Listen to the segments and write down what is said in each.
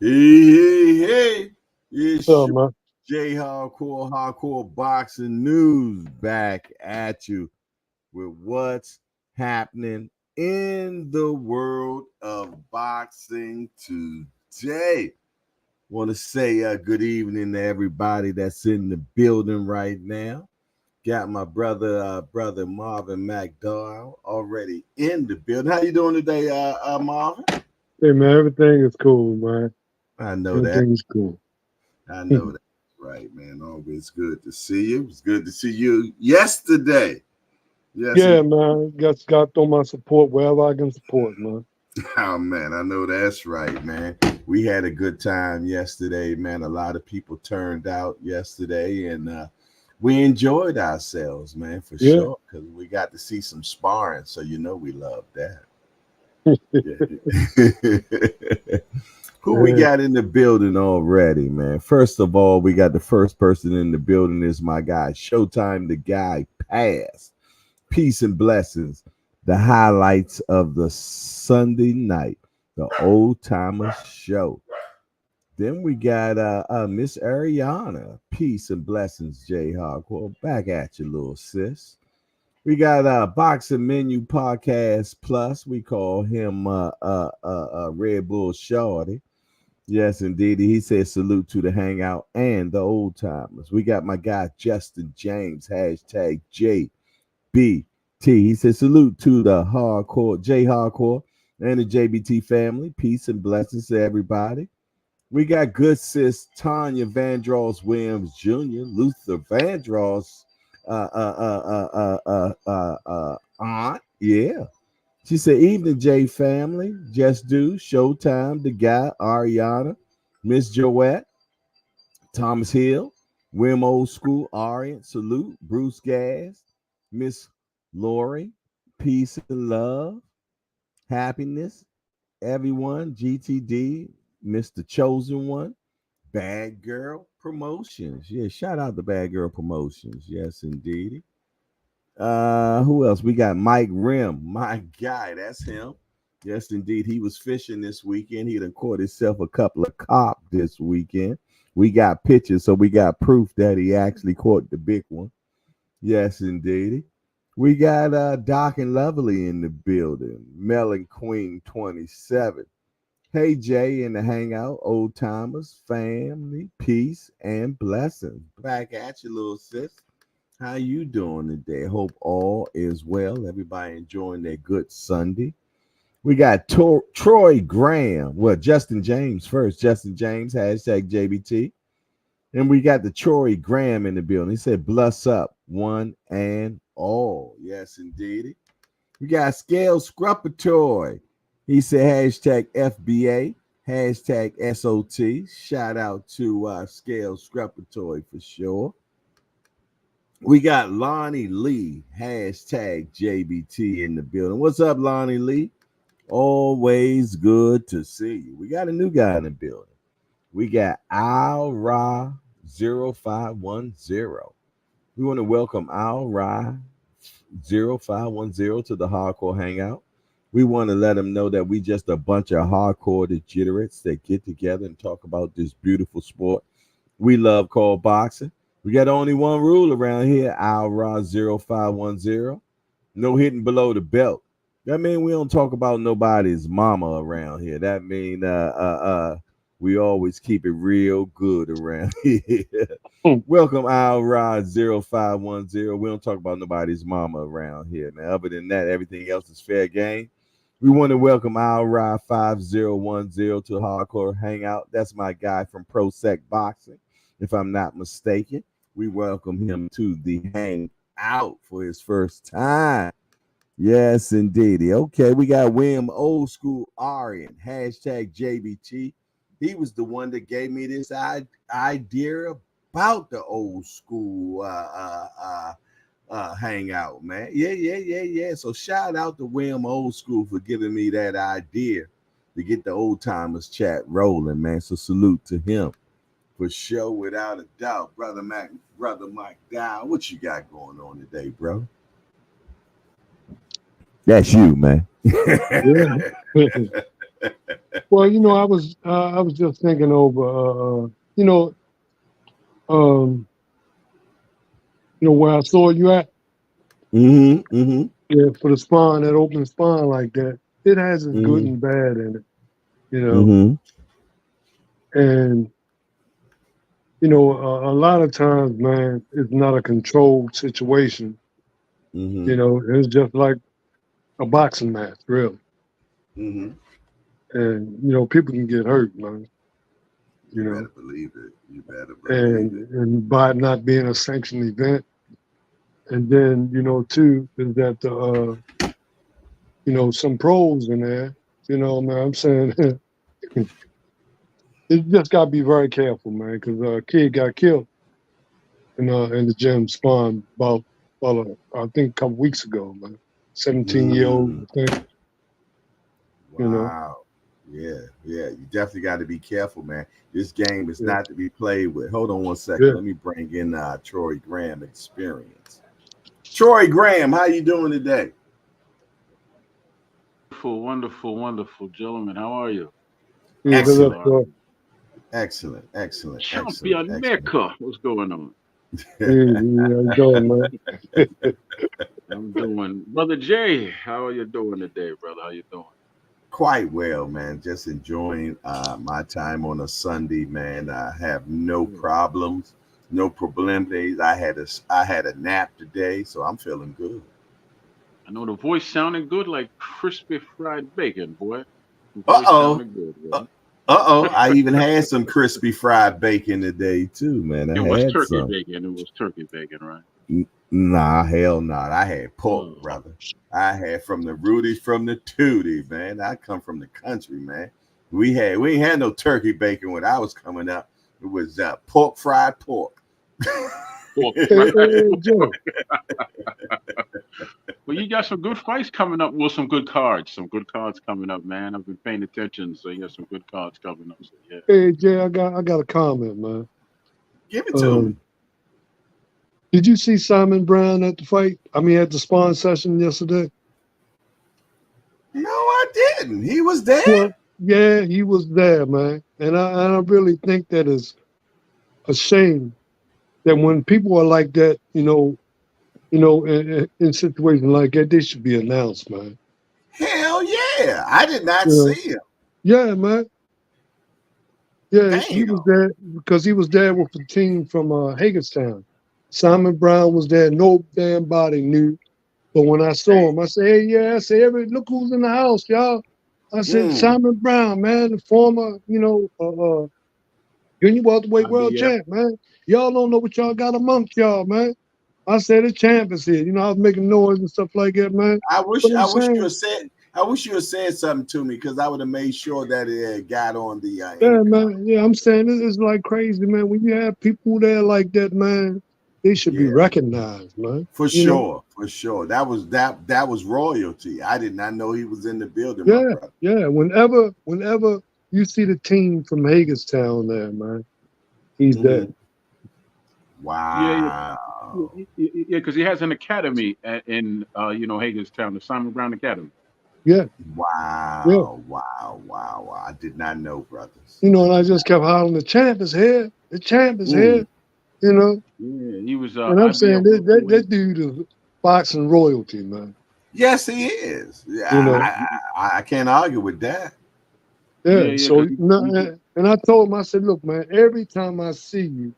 Hey. It's So, man. J Hardcore Boxing News back at you with what's happening in the world of boxing today. Want to say good evening to everybody that's in the building right now. Got my brother Marvin McDowell already in the building. How you doing today, Marvin? Hey, man, everything is cool, man. I know that. Everything is cool. I know that. Right, man. Always good to see you. It's good to see you yesterday. Yes, and Yeah, man. Got to throw my support wherever I can support, man. oh man, I know that's right, man. We had a good time yesterday, man. A lot of people turned out yesterday, and we enjoyed ourselves, man, for Yeah. sure. Because we got to see some sparring, so you know we love that. Yeah. Who we Yeah. got in the building already, man? First of all, we got the first person in the building is my guy, Showtime, the guy Pass. Peace and blessings. The highlights of the Sunday night, the old timer show. Then we got Miss Ariana. Peace and blessings, J Hardcore. Back at you, little sis. We got Boxing Menu Podcast Plus. We call him Red Bull Shorty. Yes, indeed. He says salute to the hangout and the old timers. We got my guy Justin James, hashtag JBT. He says salute to the hardcore, J Hardcore, and the JBT family. Peace and blessings to everybody. We got good sis Tanya Vandross Williams Jr., Luther Vandross aunt. Yeah. She said, evening, J family. Just do, Showtime, the guy, Ariana, Miss Joette, Thomas Hill, Wim Old School, Orient, salute, Bruce Gas, Miss Lori, peace and love, happiness, everyone, GTD, Mr. Chosen One, Bad Girl Promotions. Yeah, shout out to Bad Girl Promotions. Yes, indeed. Who else? We got Mike Rim, my guy. That's him. Yes, indeed. He was fishing this weekend. He done caught himself a couple of carp this weekend. We got pictures, so we got proof that he actually caught the big one. Yes, indeed. We got Doc and Lovely in the building. Melon Queen 27. Hey Jay in the hangout, old timers, family, peace, and blessings. Back at you, little sis. How you doing today? Hope all is well. Everybody enjoying their good Sunday. We got Troy Graham. Well, Justin James first. Justin James, hashtag JBT. And we got the Troy Graham in the building. He said, bless up, one and all. Yes, indeed. We got Scale Scrupatory. He said, hashtag FBA, hashtag SOT. Shout out to Scale Scrupatory for sure. We got Lonnie Lee, hashtag JBT in the building. What's up, Lonnie Lee? Always good to see you. We got a new guy in the building. We got Al Ra 0510. We want to welcome Al Ra 0510 to the Hardcore Hangout. We want to let them know that we just a bunch of hardcore degenerates that get together and talk about this beautiful sport we love called boxing. We got only one rule around here, Al Ra 0510. No hitting below the belt. That means we don't talk about nobody's mama around here. That means we always keep it real good around here. Welcome Al Rod 0510. We don't talk about nobody's mama around here, man. Other than that, everything else is fair game. We want to welcome Al Rod 5010 to Hardcore Hangout. That's my guy from Pro Sec Boxing, if I'm not mistaken. We welcome him to the Hangout for his first time. Yes, indeed. Okay, we got William Old School Arian, hashtag JBT. He was the one that gave me this idea about the old school hangout, man. Yeah. So shout out to William Old School for giving me that idea to get the old timers chat rolling, man. So salute to him for sure, without a doubt. Brother Mike Dow, what you got going on today, bro? That's you, man. Yeah. Well, I was just thinking over, um, where I saw you at. Mm-hmm. Mm-hmm. Yeah, for the spawn, that open spawn like that, it has its good Mm-hmm. and bad in it, Mm-hmm. and a lot of times, man, it's not a controlled situation. Mm-hmm. It's just like a boxing match, really, Mm-hmm. and people can get hurt, man. You You better know, believe it. You better believe it. and by it not being a sanctioned event, and then too is that some pros in there. Man, I'm saying it just got to be very careful, man, because a kid got killed in the gym spawn I think a couple weeks ago, man. 17-year-old, Mm. I think. You know. Wow. Yeah, yeah. You definitely got to be careful, man. This game is Yeah. not to be played with. Hold on one second. Yeah. Let me bring in Troy Graham experience. Troy Graham, how you doing today? Wonderful, wonderful, wonderful, gentlemen. How are you? Yeah. Hope you Excellent. are. Excellent. Excellent. Excellent. Champion Excellent. Mecca. What's going on? Yeah, you doing, man. I'm doing. Brother Jay, how are you doing today, brother? How you doing? Quite well, man. Just enjoying my time on a Sunday, man. I have no Yeah. problems, no problem days. I had a nap today, so I'm feeling good. I know the voice sounded good like crispy fried bacon, boy. The Uh voice oh. sounded good, Uh brother. oh. I even had some crispy fried bacon today too, man. I It was had turkey some. bacon. It was turkey bacon, right? Nah, hell not. I had pork, Oh, brother. I had from the Rudies from the Tootie, man. I come from the country, man. We ain't had no turkey bacon when I was coming up. It was pork fried pork. pork Hey, fried. Joe. Well, you got some good fights coming up. Well, some good cards. Some good cards coming up, man. I've been paying attention, so you got some good cards coming up. So yeah. Hey, Jay, I got a comment, man. Give it to me. Um, did you see Simon Brown at the fight? I mean, at the spawn session yesterday? No, I didn't. He was there. Well, yeah, he was there, man. And I really think that is a shame that when people are like that, in situations like that, they should be announced, man. Hell yeah. I did not You know? see him. Yeah, man. Yeah, he Damn. was there because he was there with the team from Hagerstown. Simon Brown was there. No damn body knew. But when I saw him, I said, "Hey, yeah," I said, "Look who's in the house, y'all." I said, Mm. "Simon Brown, man, the former, junior welterweight world IBF. champ, man. Y'all don't know what y'all got amongst y'all, man." I said, "The champ is here." I was making noise and stuff like that, man. I But wish I'm I wish you saying, had said I wish you had said something to me because I would have made sure that it had got on the yeah, intercom. man, yeah, I'm saying this is like crazy, man. When you have people there like that, man, they should be Yeah, recognized, man. for sure, for sure. That was royalty. I did not know he was in the building, my Yeah, brother. yeah. Whenever you see the team from Hagerstown there, man, he's there. Hmm. Yeah, Wow, yeah, because he has an academy in Hagerstown, the Simon Brown Academy. Yeah, yeah. wow. I did not know, brothers. I And I did just not. kept hollering, "The champ is here! The champ is Mm, here!" You know. Yeah, he was And I'm saying IBF that welterweight. dude is boxing royalty, man. yes, he is. Yeah, You know. I can't argue with that. Yeah, Yeah. yeah, So because and I told him, I said, "Look, man, every time I see you,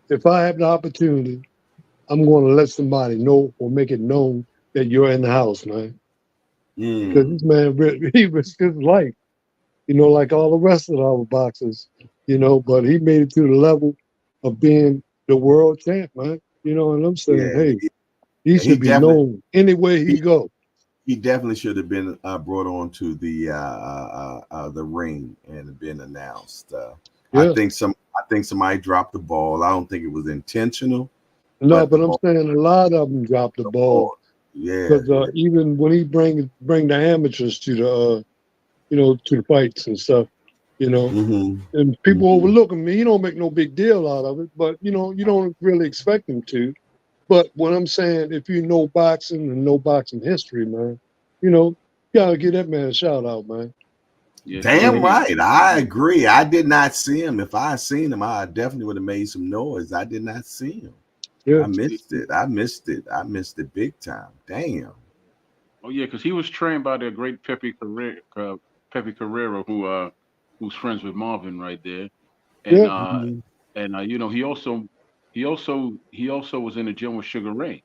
if I have the opportunity, I'm going to let somebody know or make it known that you're in the house, man." Because Mm, this man, he risked his life, like all the rest of our boxers, but he made it to the level of being the world champ, man. And I'm saying, yeah, hey, he he should be definitely. known anywhere he He, go. he definitely should have been brought on to the ring and been announced. I Yeah. think somebody dropped the ball. I don't think it was intentional, No, but the but I'm ball, saying a lot of them dropped the the ball ball. Yeah, because yeah. even when he bring the amateurs to the to the fights and stuff, you know, Hmm. and people Hmm. overlook him. He don't make no big deal out of it, but you don't really expect him to. But what I'm saying, if you know boxing and know boxing history, man, you gotta give that man a shout out, man. Yeah, Damn he, right. I agree. I did not see him. If I had seen him, I definitely would have made some noise. I did not see him. Yeah. I missed it. I missed it. I missed it big time. Damn. oh yeah, because he was trained by the great Pepe Carrera, who's friends with Marvin right there, and Yeah. uh, you know, he also was in the gym with Sugar Ray.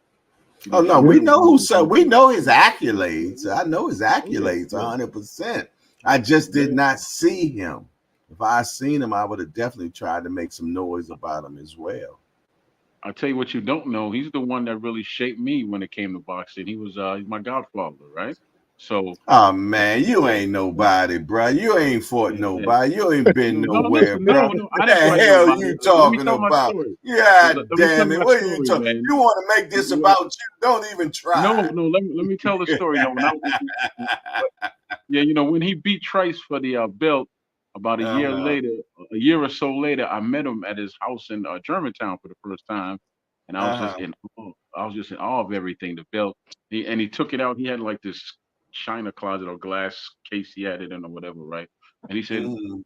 You Oh know, no, Sugar Yeah. we Ray was know one of who his so we mentors. know his accolades. I know his Oh yeah, accolades yeah, 100%. I just did yeah. not see him. If I had seen him, I would have definitely tried to make some noise about him as well. I'll tell you what you don't know. He's the one that really shaped me when it came to boxing. He's my godfather, right? So Oh man, you yeah, ain't nobody, bro. You ain't fought yeah. nobody. You ain't been No, nowhere, listen, bro. no. I What didn't the fight hell nobody. you Let me talking tell my about? story. God Let me tell damn it. my What are you story, talking? man. You want to make this You want about you? Don't even try. No, no. Let me tell the story. No, yeah, you know, when he beat Trice for the belt, about Uh-huh. a year or so later, I met him at his house in Germantown for the first time, and Uh-huh. I was just in awe of everything. The belt, he took it out. He had like this china closet or glass case he had it in or whatever, right? And he said, Mm,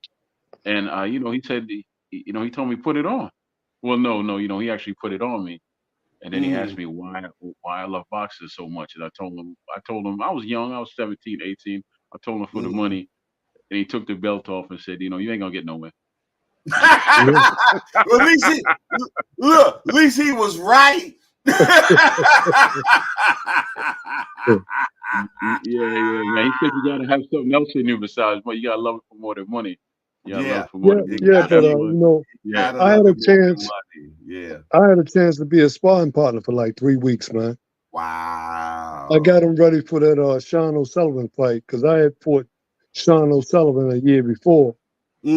you know, he said, you know, he told me put it on. Well, no, you know, he actually put it on me. And then he asked mm, me why I love boxing so much. And I told him I was young, I was 17, 18. I told him for the mm. money. And he took the belt off and said, you know, you ain't gonna get nowhere. Yeah. Well, at least he look. At least he was right. Yeah, man. He said you gotta have something else in you besides money. You gotta love it for more than money. You gotta love Yeah, it for more Yeah. than you money. Yeah. So gotta But that's you what yeah. gotta I had love a it more than chance. money. Yeah. I had a chance to be a sparring partner for like 3 weeks, man. I Wow. got him ready for that Sean O'Sullivan fight because I had fought Sean O'Sullivan a year before.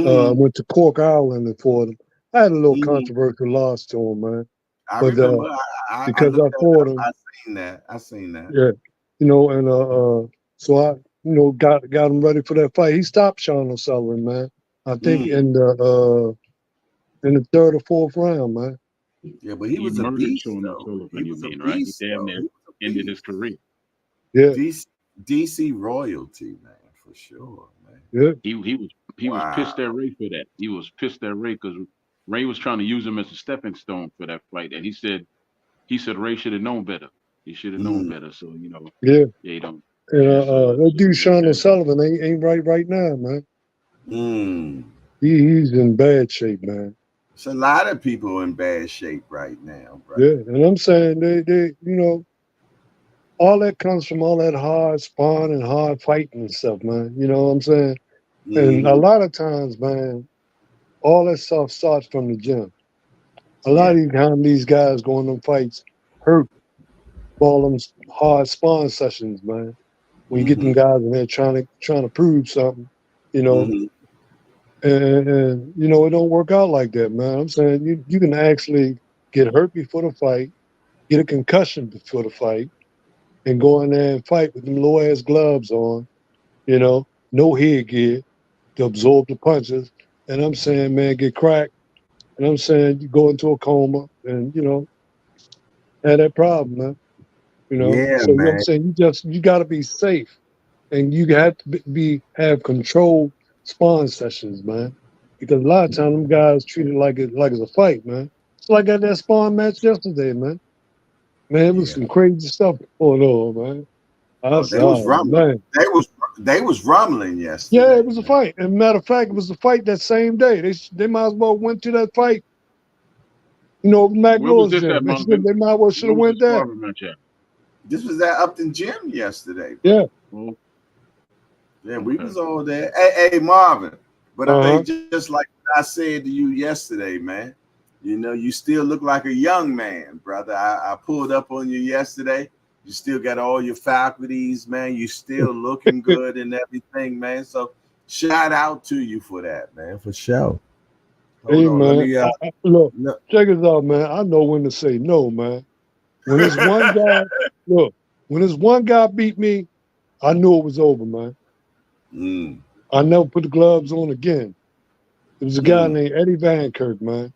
I Mm, went to Cork Island and fought him. I had a little mm. controversial loss to him, man. I But remember. I because looked I that fought up. him, I seen that. I seen that. yeah, and so I, got him ready for that fight. He stopped Sean O'Sullivan, man. I think Mm. in the third or fourth round, man. Yeah, but he He was a murdered beast, Sean though. He O'Sullivan, you was a mean, right? He beast, damn though. near He was a ended his beast. career. Yeah, DC royalty, man, for sure, man. yeah, He was Wow. pissed at Ray for that. He was pissed at Ray because Ray was trying to use him as a stepping stone for that fight. And he said Ray should have known better. He should have known Mm, better. So, you know, yeah. yeah, you don't And yeah, that so dude you know, Sean sad. O'Sullivan ain't right now, man. mm. He's in bad shape, man. It's a lot of people in bad shape right now, brother. Yeah, and I'm saying all that comes from all that hard sparring and hard fighting and stuff, man. You know what I'm saying? And a Hmm. lot of times, man, all that stuff starts from the gym. A lot Yeah. of these guys go in them fights hurt, all them hard sparring sessions, man. When you get them Hmm. guys in there trying to prove something, you know, Hmm. and it don't work out like that, man. I'm saying you can actually get hurt before the fight, get a concussion before the fight, and go in there and fight with them low ass gloves on, no headgear to absorb the punches. And I'm saying, man, get cracked. And I'm saying you go into a coma and, have that problem, man. Yeah, So I'm man. saying you gotta be safe and you have to have controlled sparring sessions, man. Because a lot of times them guys treat it like it's a fight, man. It's like at that sparring match yesterday, man. Man, it was Yeah. some crazy stuff going on, man. I Oh, said, they was oh rumbling. man. They was rumbling Yeah, it yesterday, was a man. fight. And matter of fact, it was a fight that same day. They might as well went to that fight, Mac Where was Lewis this at, gym. Marvin? They might well should Where have was the went there. sparring match at? This was at Upton Gym yesterday, bro. Yeah. Oh, Yeah, we okay. was all there. Hey, Marvin. But Uh-huh. just like I said to you yesterday, man. You still look like a young man, brother. I pulled up on you yesterday. You still got all your faculties, man. You still looking good and everything, man. So shout out to you for that, man, for sure. Hold Hey on, let man, me look, no, check this out, man. I know when to say no, man. When this one guy, look, when this one guy beat me, I knew it was over, man. mm, I never put the gloves on again. There was a guy mm, named Eddie Van Kirk, man.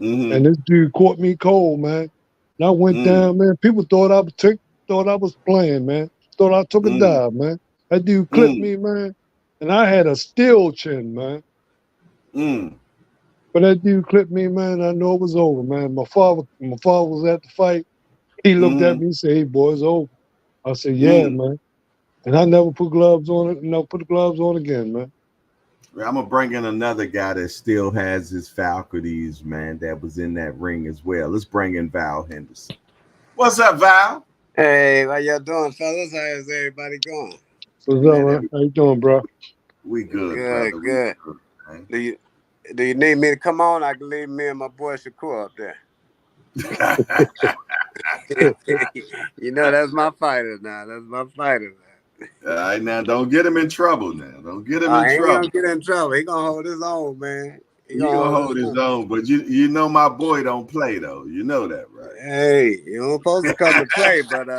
mm, And this dude caught me cold, man. And I went mm, down, man. People thought I was playing, man. Thought I took a mm, dive, man. That dude clipped mm, me, man. and I had a steel chin, man. But that dude clipped me, man. I know it was over, man. My father was at the fight. He looked at me and said, "Hey, boy, it's over." I said, "Yeah, man." And I never put gloves on it. Never put the gloves on again, man. I'm gonna bring in another guy that still has his faculties, man. That was in that ring as well. Let's bring in Val Henderson. What's up, Val? Hey, how y'all doing, fellas? How's everybody going? What's up, man? How you doing, bro? We good, Good, brother. good. We good, Do you need me to come on? I can leave me and my boy Shakur up there. You know, that's my fighter now. That's my fighter, man. All right, now don't get him in trouble. Now don't get him I in ain't trouble. gonna get in trouble. He gonna hold his own, man. He gonna hold his own, but you know my boy don't play though. You know that, right? Hey, you don't supposed to come to play, but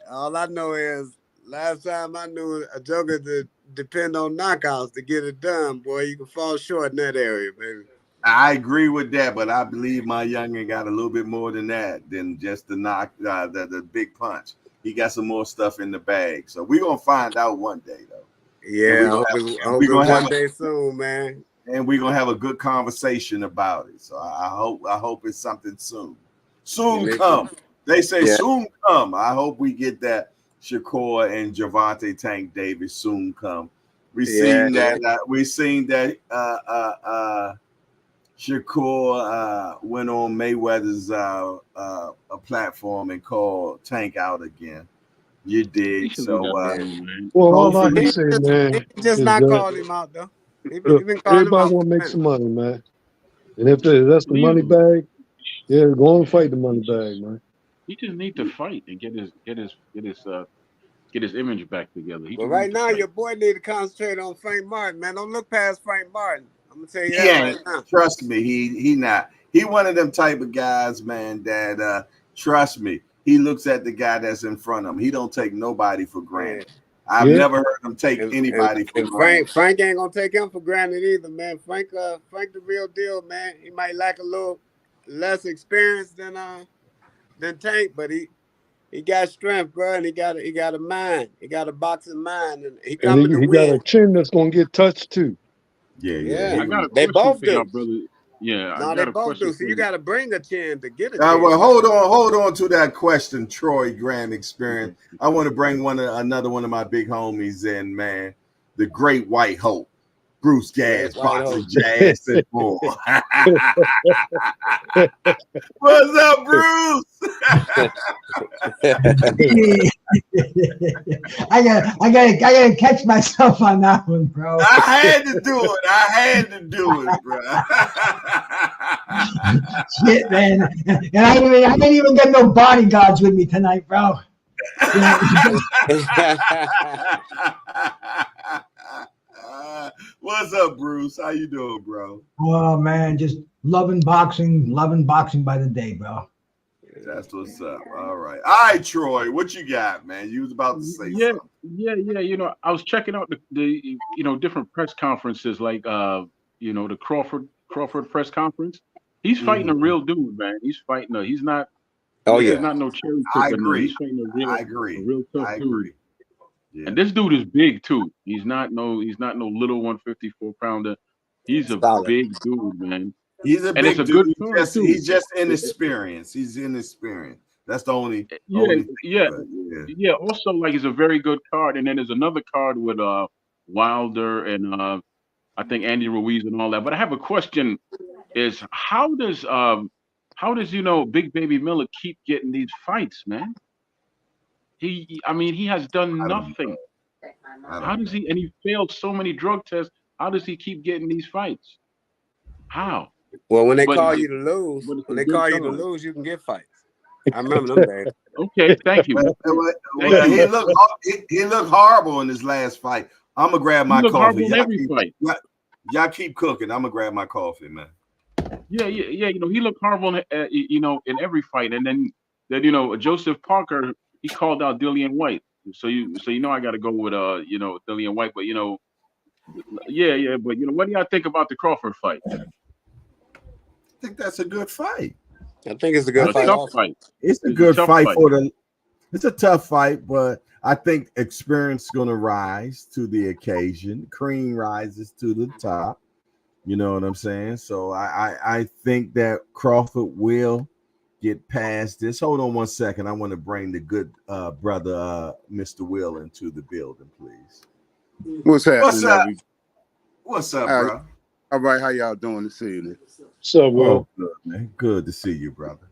all I know is last time I knew a joker to depend on knockouts to get it done, boy. You can fall short in that area, baby. I agree with that, but I believe my youngin got a little bit more than that than just the knock, the big punch. He got some more stuff in the bag, so we're gonna find out one day, though. Yeah, I hope it's one day soon, man. And we're gonna have a good conversation about it. So I hope it's something soon. Soon come. They say soon come. I hope we get that Shakur and Gervonta Tank Davis soon come. We seen that Shakur went on Mayweather's a platform and called Tank out again. You did. So well, all I can say, man, he just not called him out though. Everybody want to make some money, man. And if that's the money bag, yeah, go and fight the money bag, man. He just need to fight and get his image back together. But right now, your boy need to concentrate on Frank Martin, man. Don't look past Frank Martin. I'm gonna tell you that right now. Trust me, he not. He one of them type of guys, man, that trust me, he looks at the guy that's in front of him. He don't take nobody for granted. Yeah. I've never heard him take anybody for granted. Frank ain't gonna take him for granted either, man. Frank the real deal, man. He might lack a little less experience than Tank, but he got strength, bro, and he got a mind. He got a boxing mind, and he got a chin that's gonna get touched too. Yeah. I got a they both for do, y'all, brother. Yeah, no, they both do. So you got to bring a chin to get a chin. Well, hold on to that question, Troy Graham experience. I want to bring another one of my big homies in, man. The Great White Hope, Bruce Gas, boxing jazz and more. What's up, Bruce? I gotta catch myself on that one, bro. I had to do it, bro. Shit, man. And I didn't even get no bodyguards with me tonight, bro. What's up, Bruce? How you doing, bro? Oh man, just loving boxing by the day, bro. That's what's up. All right, Troy. What you got, man? You was about to say something. Yeah. You know, I was checking out the different press conferences, like the Crawford press conference. He's fighting a real dude, man. He's fighting he's not. Oh yeah. He's not no cherry picker. I agree. He's fighting a real tough dude. Yeah. And this dude is big too. He's not no little 154 pounder. He's a big dude, man. He's a big dude. He's just inexperienced. He's inexperienced. That's the only thing. Yeah. Also, like, it's a very good card. And then there's another card with Wilder and I think Andy Ruiz and all that. But I have a question: is how does Big Baby Miller keep getting these fights, man? He has done nothing. How does he? And he failed so many drug tests. How does he keep getting these fights? How? Well, when they call you to lose, you can get fights. I remember them days. Okay, thank you. He looked horrible in his last fight. I'm gonna grab my coffee. Y'all keep cooking. I'm gonna grab my coffee, man. Yeah. He looked horrible, in every fight, and then Joseph Parker, he called out Dillian White. So I got to go with Dillian White, but but what do y'all think about the Crawford fight? I think that's a good fight. I think it's a good fight. It's a good fight for the. It's a tough fight, but I think experience is going to rise to the occasion. Cream rises to the top. You know what I'm saying? So I think that Crawford will get past this. Hold on one second. I want to bring the good brother, Mr. Will, into the building, please. What's happening? What's up, bro? All right, how y'all doing this evening? So well, Oh, good, man. Good to see you, brother.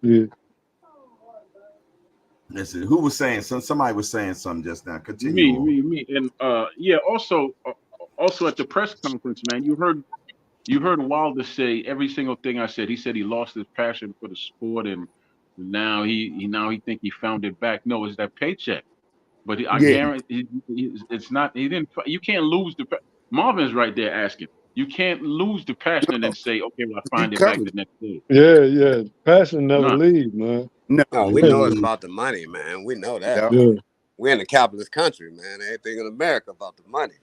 yeah. Listen, who was saying somebody was saying something just now. Continue. Me. And yeah, also at the press conference, man, you heard Wilder say every single thing I said. He said he lost his passion for the sport, and now he think he found it back. No, it's that paycheck. But I guarantee it's not. He didn't. You can't lose the. Marvin's right there asking. You can't lose the passion and then say, okay, well, I find it back the next day. Yeah. Passion never leaves, man. No, we know it's about the money, man. We know that. Yeah. We're in a capitalist country, man. Everything in America about the money,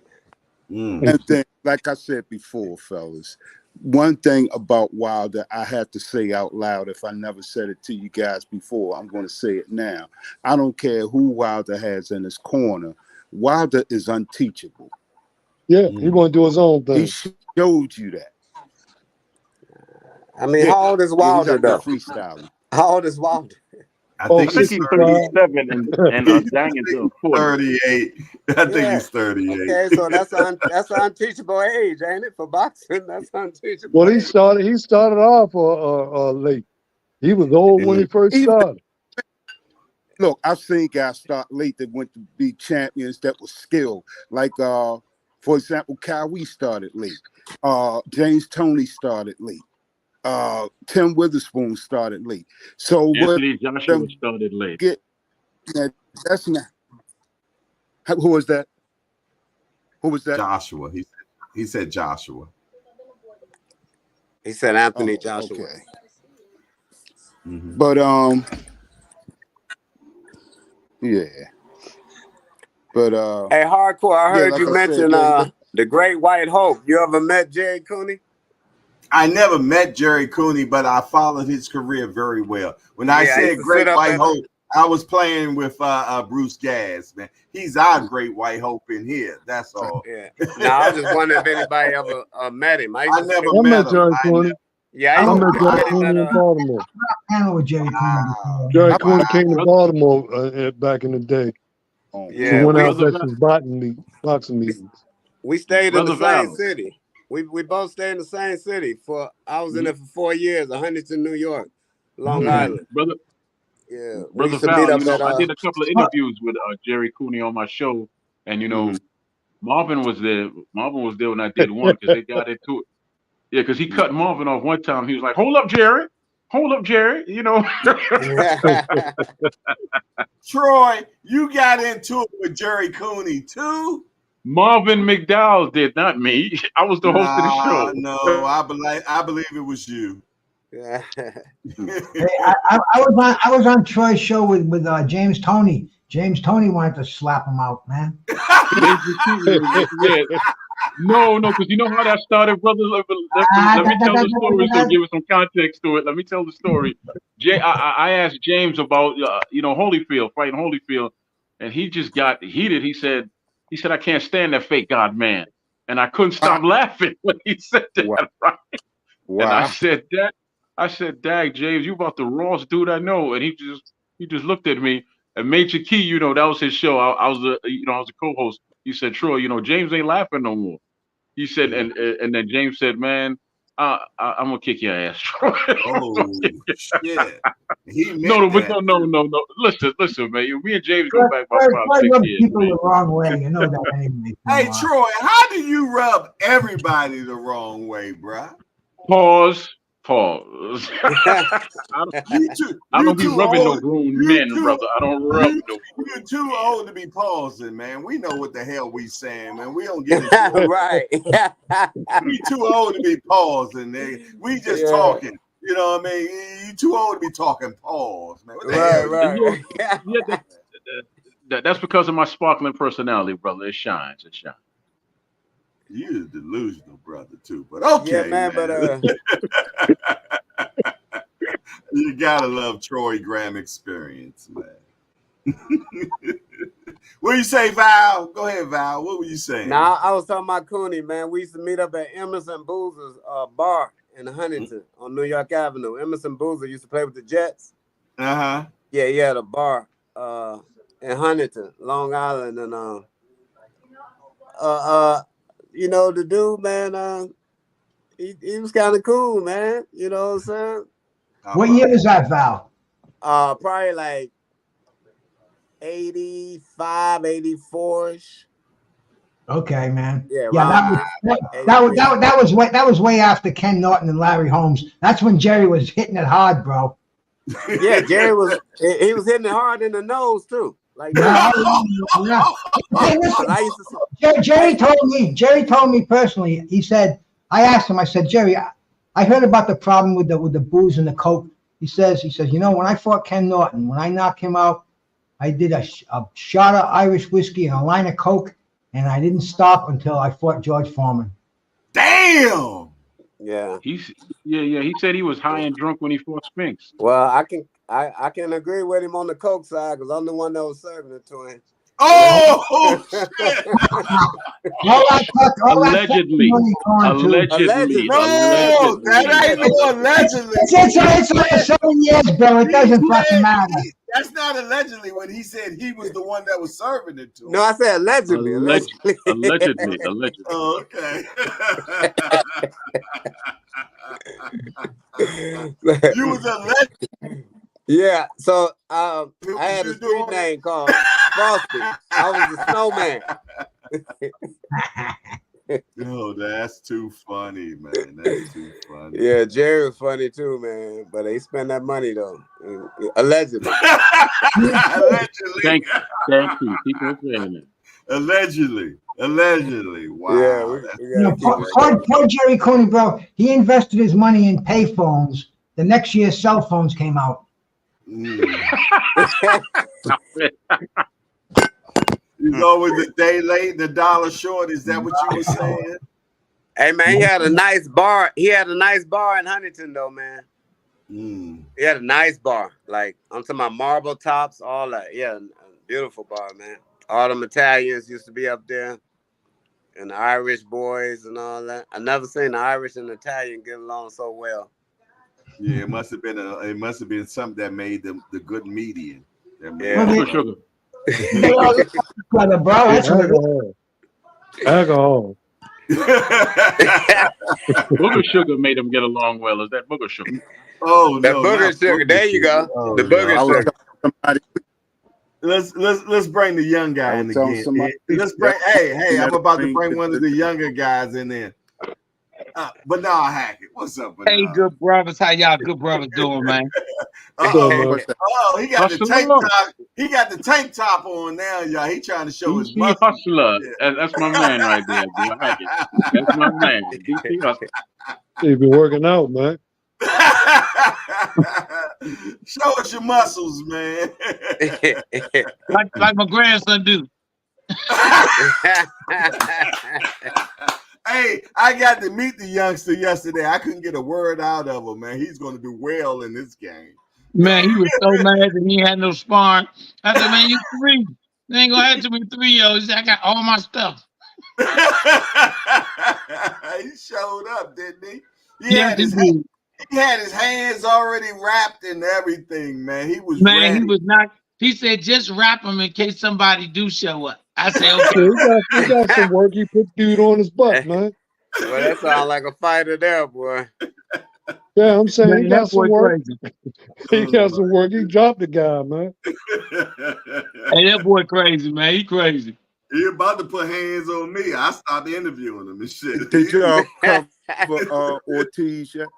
man. And then, like I said before, fellas, one thing about Wilder I have to say out loud, if I never said it to you guys before, I'm going to say it now. I don't care who Wilder has in his corner. Wilder is unteachable. Yeah, he want to do his own thing. He showed you that. I mean, how old is Wilder, though? Freestyling. How old is Wilder? I think he's 37 and Daniel's 38. I think he's 38. Okay, so that's an unteachable age, ain't it? For boxing, that's unteachable. Well, he started off late. He was old when he first started. Look, I've seen guys start late that went to be champions that was skilled. Like, for example, Kyrie started late. James Toney started late. Tim Witherspoon started late. So Anthony Joshua started late. That's not. Who was that? Who was that? Joshua. He said Joshua. He said Anthony Joshua. Okay. Mm-hmm. But yeah. But hey, Hardcore, I heard you mention the Great White Hope. You ever met Jerry Cooney? I never met Jerry Cooney, but I followed his career very well. When I said Great White Hope, I was playing with Bruce Gas, man. He's our Great White Hope in here. That's all. Yeah. Now I was just wondering if anybody ever met him. I never met Jerry Cooney. Yeah, I met Jerry Cooney in Baltimore. I know Jerry Cooney. Jerry Cooney came to Baltimore back in the day. Yeah, we went out there to boxing meetings. We stayed in the same city. We both stayed in the same city. I was in there for 4 years, Huntington, New York, Long Island. Brother. Yeah, Brother Val, I did a couple of interviews with Jerry Cooney on my show, and Marvin was there. Marvin was there when I did one because they got into it. Yeah, because he cut Marvin off one time. He was like, "Hold up, Jerry! Hold up, Jerry!" You know. Troy, you got into it with Jerry Cooney too. Marvin McDowell did, not me. I was the host of the show. No, I believe it was you. Yeah. Hey, I was on Troy's show with James Toney. James Toney wanted to slap him out, man. Yeah. No, because you know how that started, brother. Let me tell the story so give us some context to it. Let me tell the story. I asked James about Holyfield, fighting Holyfield, and he just got heated. He said I can't stand that fake God man, and I couldn't stop laughing when he said that. Wow. Right? Wow. And I said, "Dag, James, you about the rawest dude I know," and he just looked at me. And Major Key, that was his show. I was a co-host. He said, "Troy, James ain't laughing no more." He said, and then James said, "Man, I'm gonna kick your ass, Troy." Oh shit! No. Listen, man. Me and James go back about 5-6 years. People the wrong way, you know that anyway. Hey, Troy, how do you rub everybody the wrong way, bruh? Pause. I don't be rubbing no grown men, brother. I don't rub no. You're too old to be pausing, man. We know what the hell we saying, man. We don't get it. Right. You too old to be pausing, nigga. We just talking. You know what I mean? You too old to be talking pause, man. What the hell? Right. That's because of my sparkling personality, brother. It shines. You're delusional, brother, too. But okay, man. But you gotta love Troy Graham experience, man. What you say, Val? Go ahead, Val. What were you saying? Now I was talking about Cooney, man. We used to meet up at Emerson Boozer's bar in Huntington on New York Avenue. Emerson Boozer used to play with the Jets. Uh-huh. Yeah, he had a bar in Huntington, Long Island, and you know, the dude, man, he was kind of cool, man. You know what I'm saying? What year was that, Val? Probably like 85, 84-ish. Okay, man. Yeah, that was way after Ken Norton and Larry Holmes. That's when Jerry was hitting it hard, bro. Yeah, Jerry was hitting it hard in the nose too. Like Hey, listen, Jerry told me personally. He said, I asked him. I said, Jerry, I heard about the problem with the booze and the coke. He says, you know, when I fought Ken Norton, when I knocked him out, I did a shot of Irish whiskey and a line of coke, and I didn't stop until I fought George Foreman. Damn. Yeah. He said he was high and drunk when he fought Spinks. Well, I can agree with him on the coke side because I'm the one that was serving it to him. Oh, shit. Allegedly. No, that ain't no allegedly. It's like 7 years, bro. It doesn't fucking matter. That's not allegedly when he said he was the one that was serving it to him. No, I said allegedly. Allegedly. Oh, okay. You was alleged. Yeah, so I had a street name called Frosty. I was the snowman. Oh, that's too funny, man. That's too funny. Yeah, Jerry was funny too, man. But they spend that money though, allegedly. Allegedly. Thank you. Keep on saying it. Allegedly. Wow. Yeah, poor Jerry Cooney, bro. He invested his money in payphones. The next year, cell phones came out. He's always a day late, the dollar short. Is that what you were saying? Hey man, he had a nice bar. He had a nice bar in Huntington though, man. He had a nice bar. Like I'm talking about marble tops, all that. Yeah, beautiful bar, man. All them Italians used to be up there, and the Irish boys and all that. I never seen the Irish and the Italian get along so well. Yeah, it must have been something that made them the good median. Yeah. Sugar. Alcohol. Booger sugar made them get along well. Is that booger sugar? Oh, that no, booger sugar. There you go. Oh, the booger sugar. Let's bring the young guy in again. Let's bring. Hey, I'm about to bring one of the younger guys in there. But now Hackett, what's up? Hey, good brothers, how y'all good brothers doing, man? He got the tank top. He got the tank top on now, y'all. He trying to show his muscle. Hustler. Yeah. That's my man right there. That's my man. He been working out, man. Show us your muscles, man. like my grandson do. Hey, I got to meet the youngster yesterday. I couldn't get a word out of him, man. He's going to do well in this game. Man, he was so mad that he had no sparring. I said, man, you 3. They ain't going to have to be 3, yo. He said, I got all my stuff. He showed up, didn't he? He had his hands already wrapped and everything, man. He was ready. He was not. He said, just wrap him in case somebody do show up. I said, okay. He got some work. He put dude on his butt, man. Well, that sounds like a fighter there, boy. Yeah, I'm saying Man, he got some work. Crazy. He got some work. He dropped the guy, man. Hey, that boy crazy, man. He crazy. He about to put hands on me. I stopped interviewing him and shit. Did y'all cover Ortiz yet?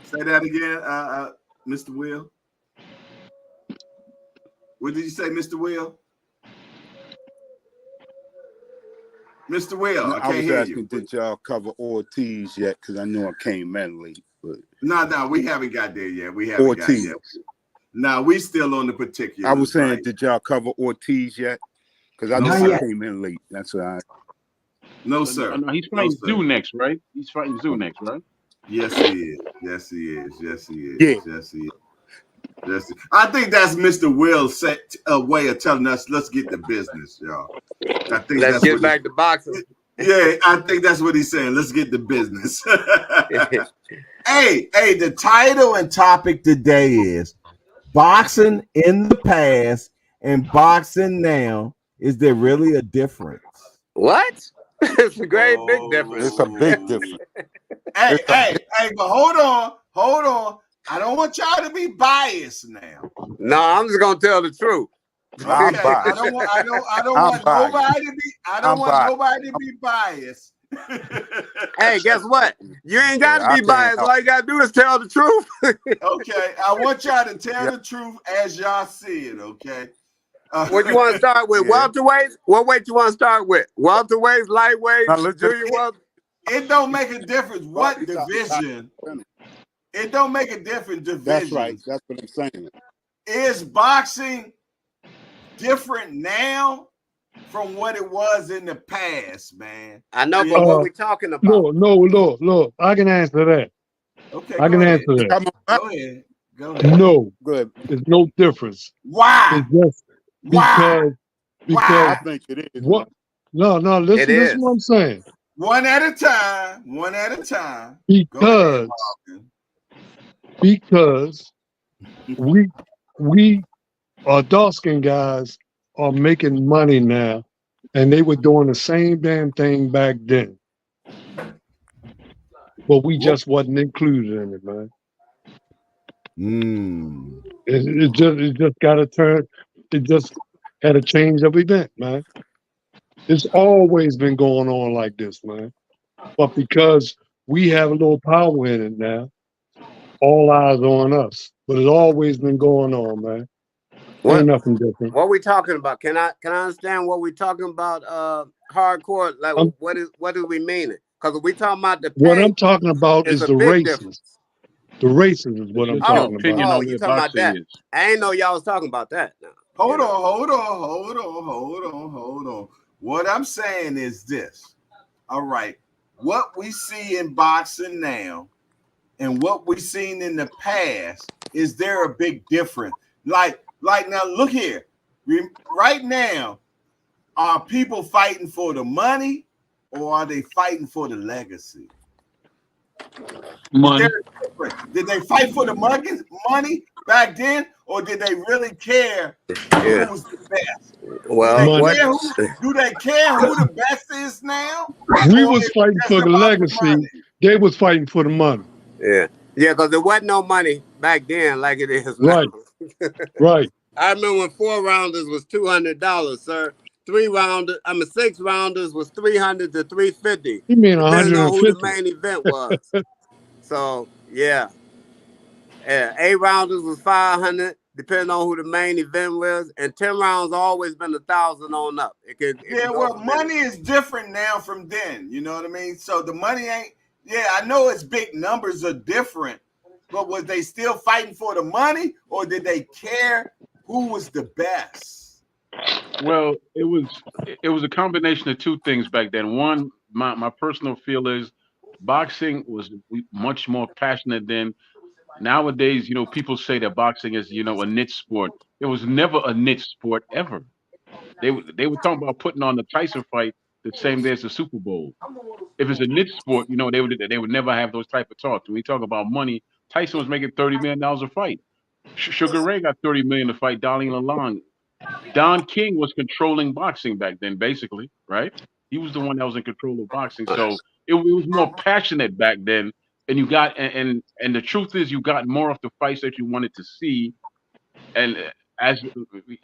Say that again, Mr. Will. What did you say, Mr. Will? Mr. Will, I can't hear you. Did y'all cover Ortiz yet? Because I know I came in late. But no, we haven't got there yet. We haven't got there. No, we still on the particular. I was saying, right? Did y'all cover Ortiz yet? Because I know I came in late. That's why. No, sir. No, he's fighting Zoo next, right? He's fighting Zoo next, right? Yes, he is. Yes, he is. Yes, he is. Yeah. Yes, he is. I think that's Mr. Will's way of telling us, let's get to business, y'all. I think let's get back to boxing. Yeah, I think that's what he's saying. Let's get to business. Hey, the title and topic today is boxing in the past and boxing now. Is there really a difference? What? It's a great big difference. It's a big difference. Hey, but hold on. I don't want y'all to be biased now. No, I'm just gonna tell the truth. I'm Okay, biased. I don't want nobody to be biased. Hey, guess what? You ain't gotta be biased. All you gotta do is tell the truth. Okay, I want y'all to tell the truth as y'all see it. Okay. What you want to start with? Welterweights? What weight you want to start with? Welterweights, lightweights, junior welter? It don't make a difference what division. It don't make a difference division. That's right. That's what I'm saying. Is boxing different now from what it was in the past, man? I know, but what we talking about? No. I can answer that. Okay, I can answer that. Go ahead. No, good. There's no difference. Why? It's just because I think it is. What? No. Listen to what I'm saying. One at a time. Because we dark-skinned guys are making money now, and they were doing the same damn thing back then. But we just wasn't included in it, man. It just got to turn. It just had a change of event, man. It's always been going on like this, man. But because we have a little power in it now, all eyes on us. But it's always been going on, man. Ain't nothing different. What we talking about? Can I understand what we talking about? Hardcore. Like what do we mean it? Because we talking about the. What I'm talking about is the races. Difference. The races is what I'm talking about. Oh, you talking about that? I ain't know y'all was talking about that. No. Hold on. What I'm saying is this. All right. What we see in boxing now and what we seen in the past, is there a big difference? Like now, look here. Right now, are people fighting for the money or are they fighting for the legacy? Money. Did they fight for the money back then, or did they really care who was the best? Well, do they care who the best is now? We was fighting for the legacy. They was fighting for the money. Yeah, because there wasn't no money back then like it is now. Right. I remember when 4-rounders was $200, sir. 6 rounders was $300 to $350. You mean depending 150? on who the main event was. So yeah, 8 rounders was $500, depending on who the main event was, and 10 rounds always been $1,000 on up. Money is different now from then. You know what I mean? So the money ain't. Yeah, I know its big numbers are different, but was they still fighting for the money, or did they care who was the best? Well, it was a combination of two things back then. One, my personal feel is boxing was much more passionate then. Nowadays, people say that boxing is, a niche sport. It was never a niche sport ever. They were talking about putting on the Tyson fight the same day as the Super Bowl. If it's a niche sport, they would never have those type of talks. When we talk about money, Tyson was making $30 million a fight. Sugar Ray got $30 million to fight Darlene Lalonde. Don King was controlling boxing back then, basically, right? He was the one that was in control of boxing. So it was more passionate back then. And you got and the truth is you got more of the fights that you wanted to see. And as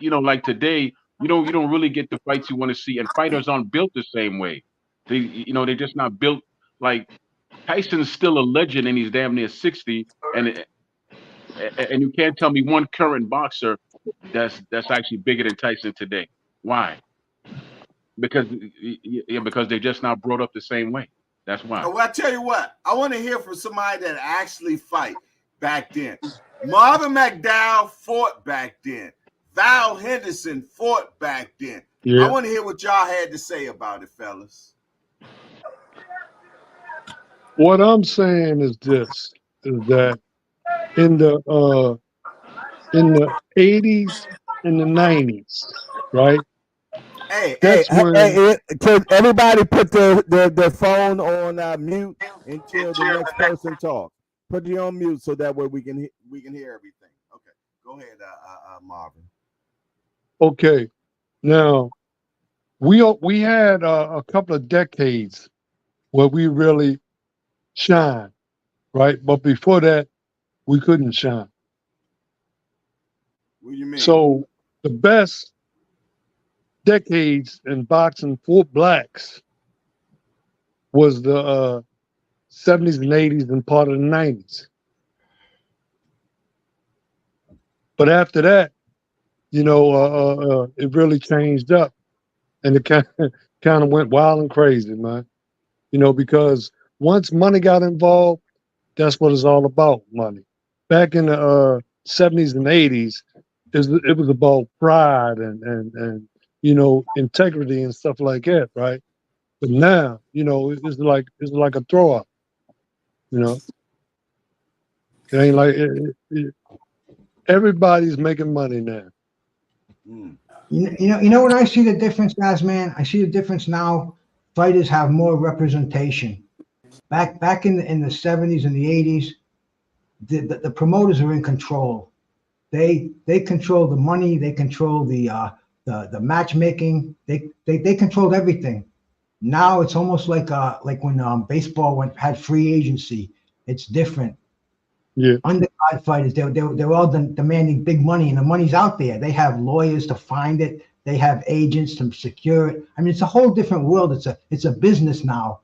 like today, you don't really get the fights you want to see. And fighters aren't built the same way. They're just not built like Tyson's still a legend and he's damn near 60. And you can't tell me one current boxer that's actually bigger than Tyson today. Why? Because they're just not brought up the same way. That's why. Well, I tell you what, I want to hear from somebody that actually fight back then. Marvin McDowell fought back then. Val Henderson fought back then. Yeah. I want to hear what y'all had to say about it, fellas. What I'm saying is this, is that in the in the 80s and the 90s, right? Hey, That's when can everybody put their phone on mute until the next person talks? Put it on mute so that way we can hear everything. Okay, go ahead, Marvin. okay. Now we had a couple of decades where we really shine, right? But before that, we couldn't shine. What do you mean? So the best decades in boxing for blacks was the 70s and 80s and part of the 90s. But after that, it really changed up, and it kind of went wild and crazy, man. Because once money got involved, that's what it's all about, money. Back in the 70s and 80s, it was about pride and integrity and stuff like that, right? But now, it's like a throw up. It ain't like everybody's making money now. You know what I see the difference as, man? I see the difference now. Fighters have more representation. Back in the 70s and the 80s, the promoters are in control. They control the money. They control the matchmaking. They controlled everything. Now it's almost like when baseball had free agency. It's different. Yeah. Undercard fighters, they're all demanding big money, and the money's out there. They have lawyers to find it. They have agents to secure it. I mean, it's a whole different world. It's a business now,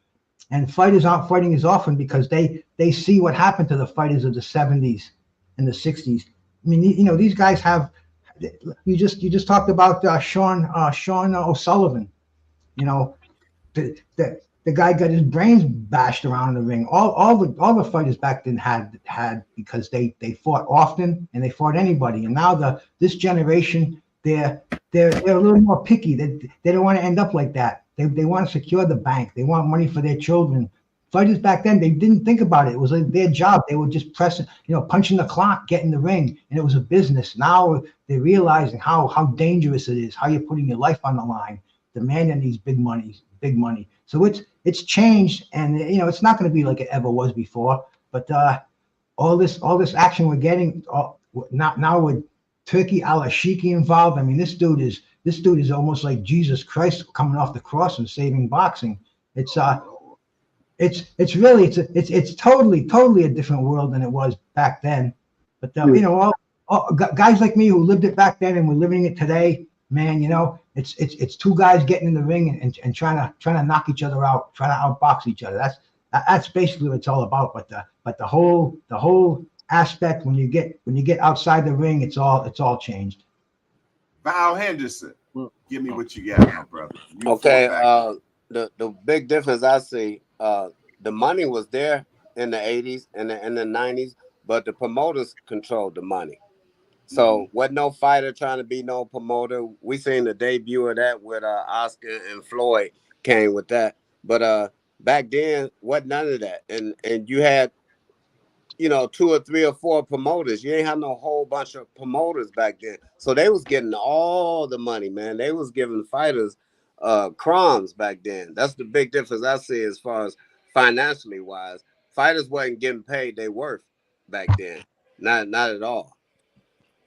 and fighters aren't fighting as often because they see what happened to the fighters of the 70s and the 60s. I mean, these guys have. You just talked about Sean O'Sullivan. The guy got his brains bashed around the ring. All the fighters back then had because they fought often and they fought anybody. And now this generation, they're a little more picky. They don't want to end up like that. They want to secure the bank. They want money for their children. Fighters back then, they didn't think about it. It was like their job. They were just pressing, punching the clock, get in the ring, and it was a business. Now they're realizing how dangerous it is, how you're putting your life on the line, demanding these big money. So it's changed, and it's not going to be like it ever was before. But all this action we're getting now with Turkey Al-Ashiki involved. I mean, this dude is almost like Jesus Christ coming off the cross and saving boxing. It's totally a different world than it was back then. But all guys like me who lived it back then and we're living it today, man, it's two guys getting in the ring and trying to knock each other out, trying to outbox each other. That's basically what it's all about. But the whole aspect when you get outside the ring, it's all changed. Val Henderson, give me what you got, my brother. Okay, the big difference I see, the money was there in the 80s and the 90s, but the promoters controlled the money. So wasn't no fighter trying to be no promoter. We seen the debut of that with Oscar and Floyd came with that. But back then wasn't none of that. And you had 2 or 3 or 4 promoters. You ain't have no whole bunch of promoters back then. So they was getting all the money, man. They was giving fighters crumbs back then. That's the big difference I see as far as financially wise. Fighters wasn't getting paid their worth back then. Not at all.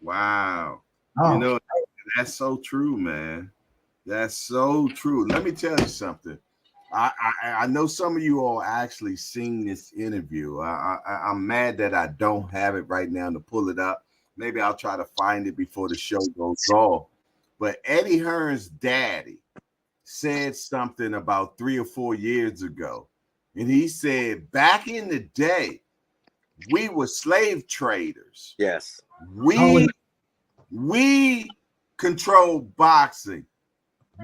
Wow. Oh. That's so true, man. That's so true. Let me tell you something. I know some of you all actually seen this interview. I'm mad that I don't have it right now to pull it up. Maybe I'll try to find it before the show goes off. But Eddie Hearn's daddy said something about 3 or 4 years ago. And he said, back in the day, we were slave traders. Yes. We controlled boxing.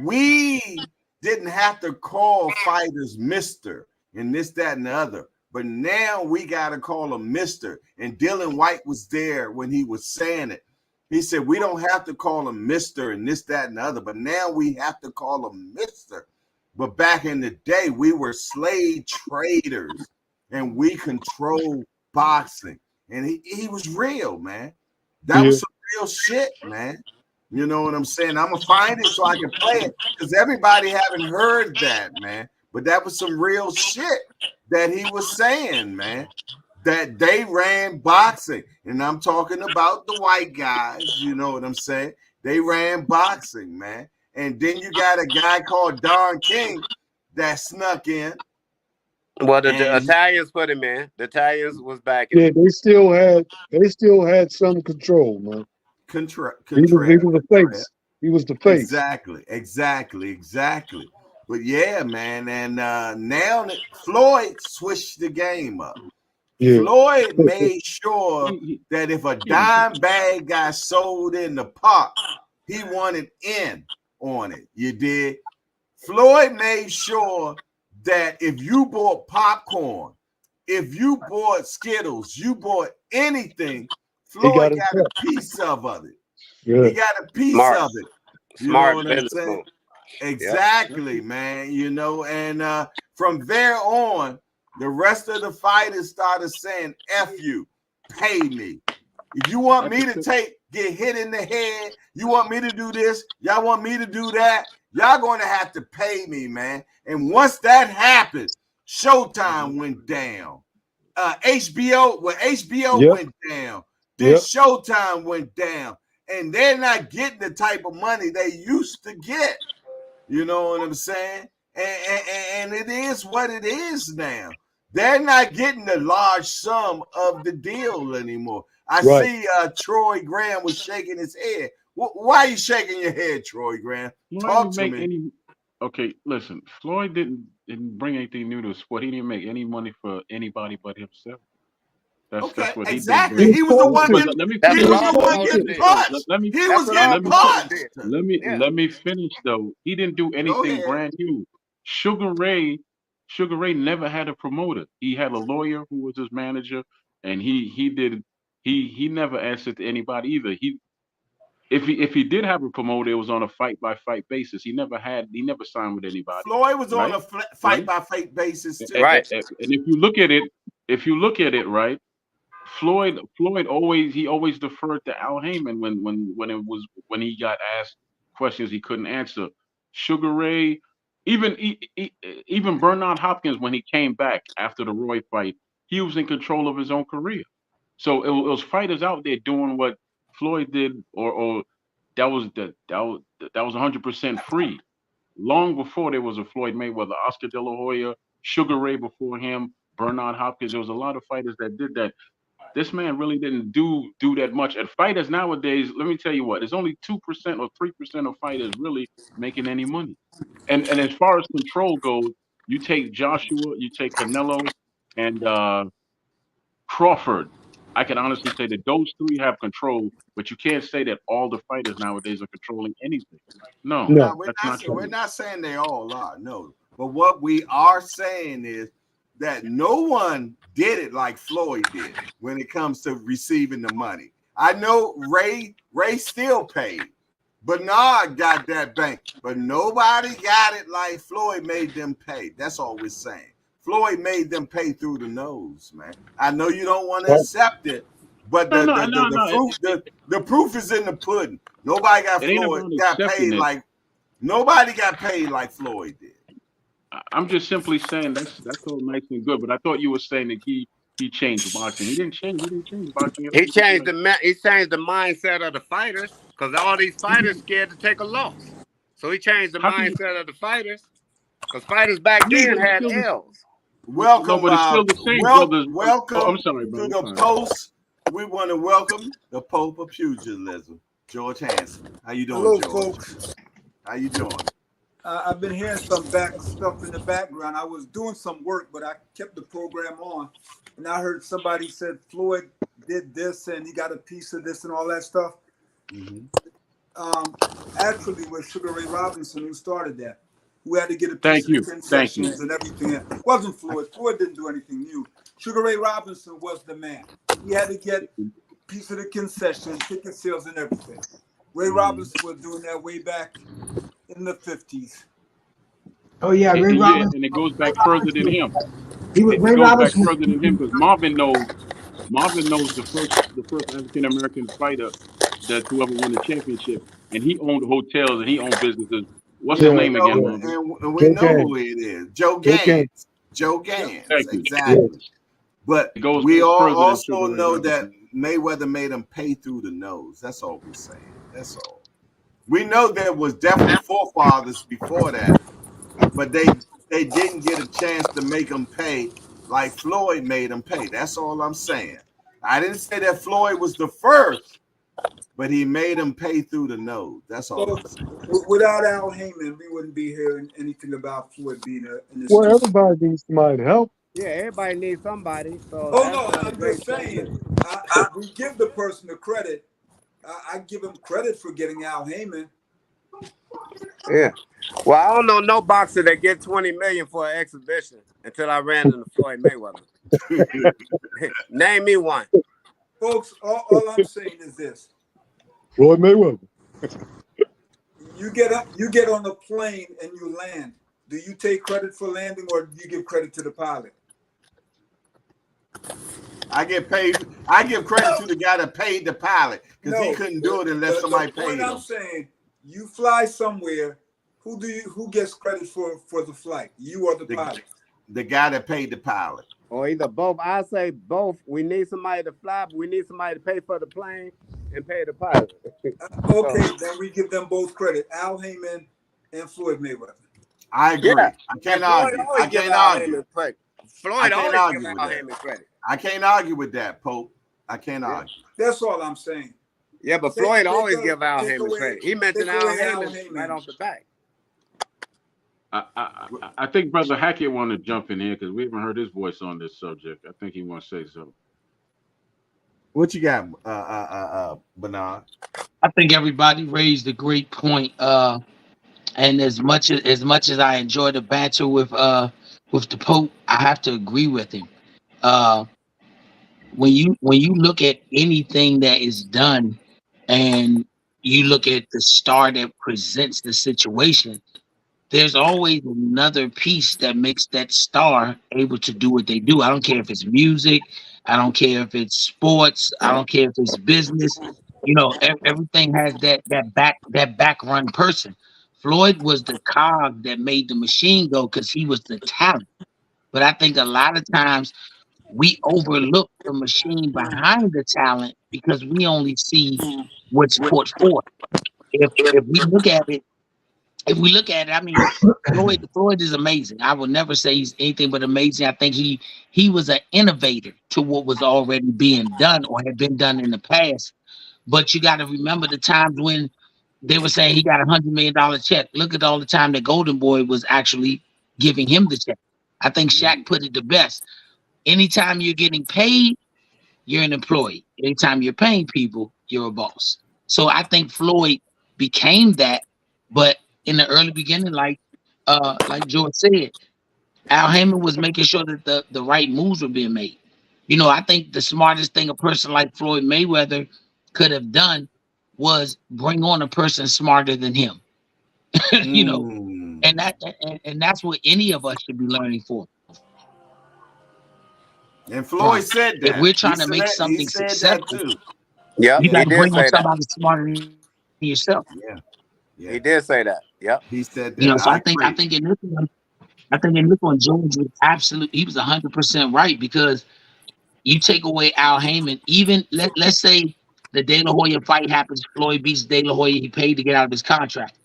We didn't have to call fighters Mr. and this, that, and the other. But now we got to call him Mr. And Dylan White was there when he was saying it. He said, we don't have to call him Mr. and this, that, and the other. But now we have to call him Mr. But back in the day, we were slave traders and we controlled boxing. And he was real, man. That was some real shit, man. You know what I'm saying? I'm gonna find it so I can play it because everybody haven't heard that, man. But that was some real shit that he was saying, man. That they ran boxing, and I'm talking about the white guys. You know what I'm saying? They ran boxing, man. And then you got a guy called Don King that snuck in. Well, the Italians put him in. The Italians was back. Yeah, they still had some control, man. He was the face. He was the face. Exactly. But yeah, man, and now Floyd switched the game up. Yeah. Floyd made sure that if a dime bag got sold in the park, he wanted in on it. You did. Floyd made sure that if you bought popcorn, if you bought Skittles, you bought anything, Floyd got a piece of it. Yeah. He got a piece of it. You know what I'm saying? Exactly, yep. Man. You know, and from there on, the rest of the fighters started saying, F you, pay me. If you want me to get hit in the head, you want me to do this, y'all want me to do that, y'all going to have to pay me, man. And once that happened, Showtime went down. HBO went down. Then Showtime went down. And they're not getting the type of money they used to get. You know what I'm saying? And it is what it is now. They're not getting the large sum of the deal anymore. I see Troy Graham was shaking his head. Why are you shaking your head, Troy Graham? Talk to me. Okay, listen. Floyd didn't bring anything new to the sport. He didn't make any money for anybody but himself. That's what exactly. He was the one getting punched. He was getting punched. Let me finish though. He didn't do anything brand new. Sugar Ray never had a promoter. He had a lawyer who was his manager, and he never answered to anybody either. If he did have a promoter, it was on a fight by fight basis. He never signed with anybody. Floyd was on a fight by fight basis too. Right. And if you look at it, right, Floyd always deferred to Al Heyman when he got asked questions he couldn't answer. Sugar Ray, even Bernard Hopkins, when he came back after the Roy fight, he was in control of his own career. So it was fighters out there doing what Floyd did, or that was 100% free. Long before there was a Floyd Mayweather, Oscar De La Hoya, Sugar Ray before him, Bernard Hopkins. There was a lot of fighters that did that. This man really didn't do that much. And fighters nowadays, let me tell you what, there's only 2% or 3% of fighters really making any money. And as far as control goes, you take Joshua, you take Canelo, and Crawford. I can honestly say that those three have control, but you can't say that all the fighters nowadays are controlling anything. No, we're not saying they all are. No, but what we are saying is that no one did it like Floyd did when it comes to receiving the money. I know Ray still paid. Bernard got that bank, but nobody got it like Floyd made them pay. That's all we're saying. Floyd made them pay through the nose, man. I know you don't want to accept it, but the proof is in the pudding. Nobody got paid like Floyd did. I'm just simply saying that's all nice and good, but I thought you were saying that he changed boxing. He didn't change boxing. He changed the mindset of the fighters, because all these fighters scared to take a loss. So he changed the mindset of the fighters, because fighters back then had L's. Welcome, but it's still the same, welcome I'm sorry, bro. to the post. We want to welcome the Pope of Pugilism, George Hanson. How you doing, Hello, George? folks. How you doing? I've been hearing some stuff in the background. I was doing some work, but I kept the program on, and I heard somebody said Floyd did this and he got a piece of this and all that stuff. Mm-hmm. Actually, it was Sugar Ray Robinson who started that. We had to get a piece of the concessions and everything. It wasn't Floyd. Floyd didn't do anything new. Sugar Ray Robinson was the man. He had to get a piece of the concession, ticket sales, and everything. Ray Robinson was doing that way back in the 50s. Oh yeah, Ray Robinson. And it goes back further than him. Ray Robinson back further than him, because Marvin knows the first African American fighter That's whoever won the championship, and he owned hotels and he owned businesses. What's his Yeah, name again, yeah. Marvin? And we Joe know Gans. who it is. Joe Joe Gans. Gans. Joe Gans. Thank you. Exactly. But It goes we back all further than also Sugar Ray know Robinson. that Mayweather made him pay through the nose. That's all we're saying. That's all. We know there was definitely forefathers before that, but they didn't get a chance to make them pay like Floyd made them pay. That's all I'm saying. I didn't say that Floyd was the first, but he made him pay through the nose. That's all I'm saying. Without Al Heyman, we wouldn't be hearing anything about Floyd being in this. Well, everybody needs somebody to help. Yeah, everybody needs somebody. So Oh that's no, not a I'm great just saying. statement. We give the person the credit. I give him credit for getting Al Heyman. Yeah. Well, I don't know no boxer that get 20 million for an exhibition until I ran into Floyd Mayweather. Name me one. Folks, all I'm saying is this. Floyd Mayweather. You get on a plane and you land. Do you take credit for landing or do you give credit to the pilot? I give credit to the guy that paid the pilot because he couldn't do it unless somebody paid him. I'm saying, you fly somewhere. Who gets credit for the flight? You or the pilot? The guy that paid the pilot. Or either both. I say both. We need somebody to fly, but we need somebody to pay for the plane and pay the pilot. Okay, then we give them both credit. Al Heyman and Floyd Mayweather. I agree. Yeah. I can't argue. I can't argue. Floyd always give Al Heyman credit. I can't argue with that, Pope. I can't argue. That's all I'm saying. Yeah, but Floyd always give Al Heyman credit. He mentioned Al Heyman right off the bat. I think Brother Hackett want to jump in here because we haven't heard his voice on this subject. I think he wants to say something. What you got, Bernard? I think everybody raised a great point. And as much as I enjoy the banter with the Pope, I have to agree with him. When you look at anything that is done, and you look at the star that presents the situation, there's always another piece that makes that star able to do what they do. I don't care if it's music, I don't care if it's sports, I don't care if it's business. You know, everything has that back run person. Floyd was the cog that made the machine go because he was the talent. But I think a lot of times we overlook the machine behind the talent because we only see what's put forth. If we look at it, I mean, Floyd is amazing. I will never say he's anything but amazing. I think he was an innovator to what was already being done or had been done in the past. But you got to remember the times when they were saying he got $100 million check. Look at all the time that Golden Boy was actually giving him the check. I think Shaq put it the best. Anytime you're getting paid, you're an employee. Anytime you're paying people, you're a boss. So I think Floyd became that, but in the early beginning, like George said, Al Heyman was making sure that the right moves were being made. You know, I think the smartest thing a person like Floyd Mayweather could have done was bring on a person smarter than him. You know, and that's what any of us should be learning for. And Floyd said that. If we're trying to make something successful, yeah, you got to bring on somebody smarter than yourself. Yeah, he did say that. Yep, he said that. You know, so I think in this one, George was absolutely. He was 100% right because you take away Al Heyman. Even let's say the De La Hoya fight happens, Floyd beats De La Hoya. He paid to get out of his contract.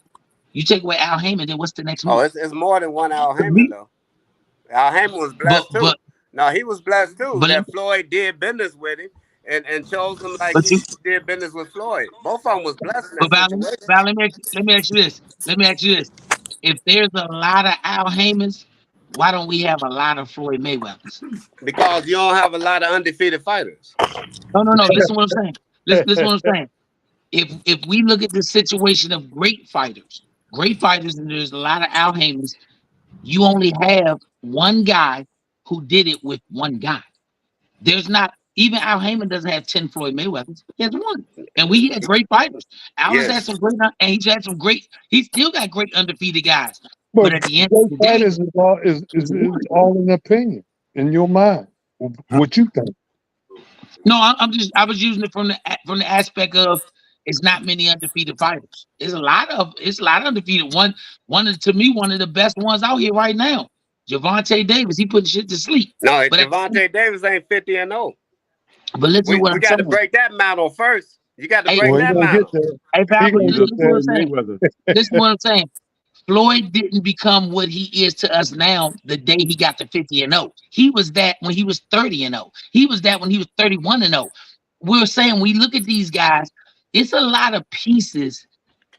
You take away Al Heyman, then what's the next move? Oh, it's more than one Al Heyman though. Al Heyman was blessed too. No, he was blessed too. That Floyd did business with him and chose him like he did business with Floyd. Both of them was blessed in that situation. Val, let me ask you this. If there's a lot of Al Heymans, why don't we have a lot of Floyd Mayweathers? Because you don't have a lot of undefeated fighters. No. Listen what I'm saying. Listen what I'm saying. If we look at the situation of great fighters, and there's a lot of Al Heymans, you only have one guy who did it with one guy. There's not even Al Heyman doesn't have 10 Floyd Mayweathers. He has one, and we had great fighters. Al has had some great, and he's had some great. He's still got great undefeated guys. But at the end of the day, is all an opinion in your mind. What you think? No, I was using it from the aspect of It's not many undefeated fighters. It's a lot of undefeated. One to me, one of the best ones out here right now. Gervonta Davis, he putting shit to sleep. No, But Gervonta Davis ain't 50-0. But listen to what We I'm got to saying. break that mantle first. You got to Hey, break Well, he that gonna get mantle. there. hey, Papa, He gonna listen get to what I'm there, saying. Mayweather. Listen to what I'm saying. Floyd didn't become what he is to us now the day he got to 50-0. He was that when he was 30-0. He was that when he was 31-0. We're saying we look at these guys, it's a lot of pieces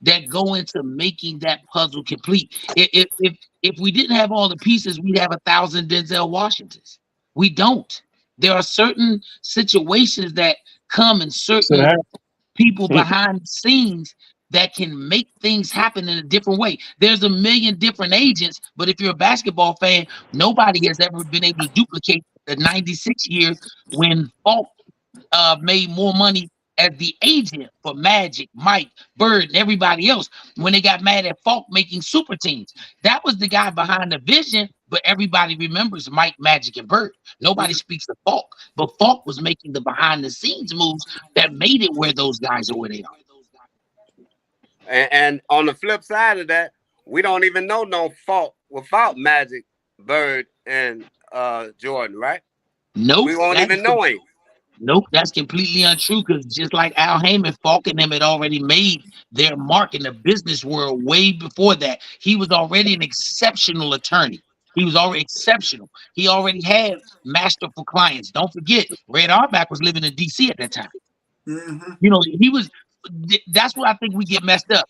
that go into making that puzzle complete. If we didn't have all the pieces, we'd have 1,000 Denzel Washingtons. We don't. There are certain situations that come in certain people behind the scenes that can make things happen in a different way. There's a million different agents, but if you're a basketball fan, nobody has ever been able to duplicate the 96 year when Falk made more money as the agent for Magic, Mike, Bird, and everybody else when they got mad at Falk making super teams. That was the guy behind the vision, but everybody remembers Mike, Magic, and Bird. Nobody speaks of Falk, but Falk was making the behind the scenes moves that made it where those guys are where they are. And on the flip side of that, we don't even know no Falk without Magic, Bird, and Jordan, right? Nope. We won't even know him. Nope, that's completely untrue because just like Al Heyman, Falk and them had already made their mark in the business world way before that. He was already an exceptional attorney. He was already exceptional. He already had masterful clients. Don't forget, Red Auerbach was living in D.C. at that time. Mm-hmm. You know, he was. That's what I think we get messed up.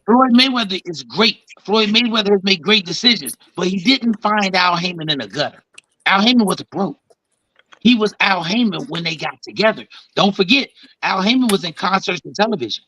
Floyd Mayweather is great. Floyd Mayweather has made great decisions, but he didn't find Al Heyman in a gutter. Al Heyman was broke. He was Al Heyman when they got together. Don't forget, Al Heyman was in concerts and television.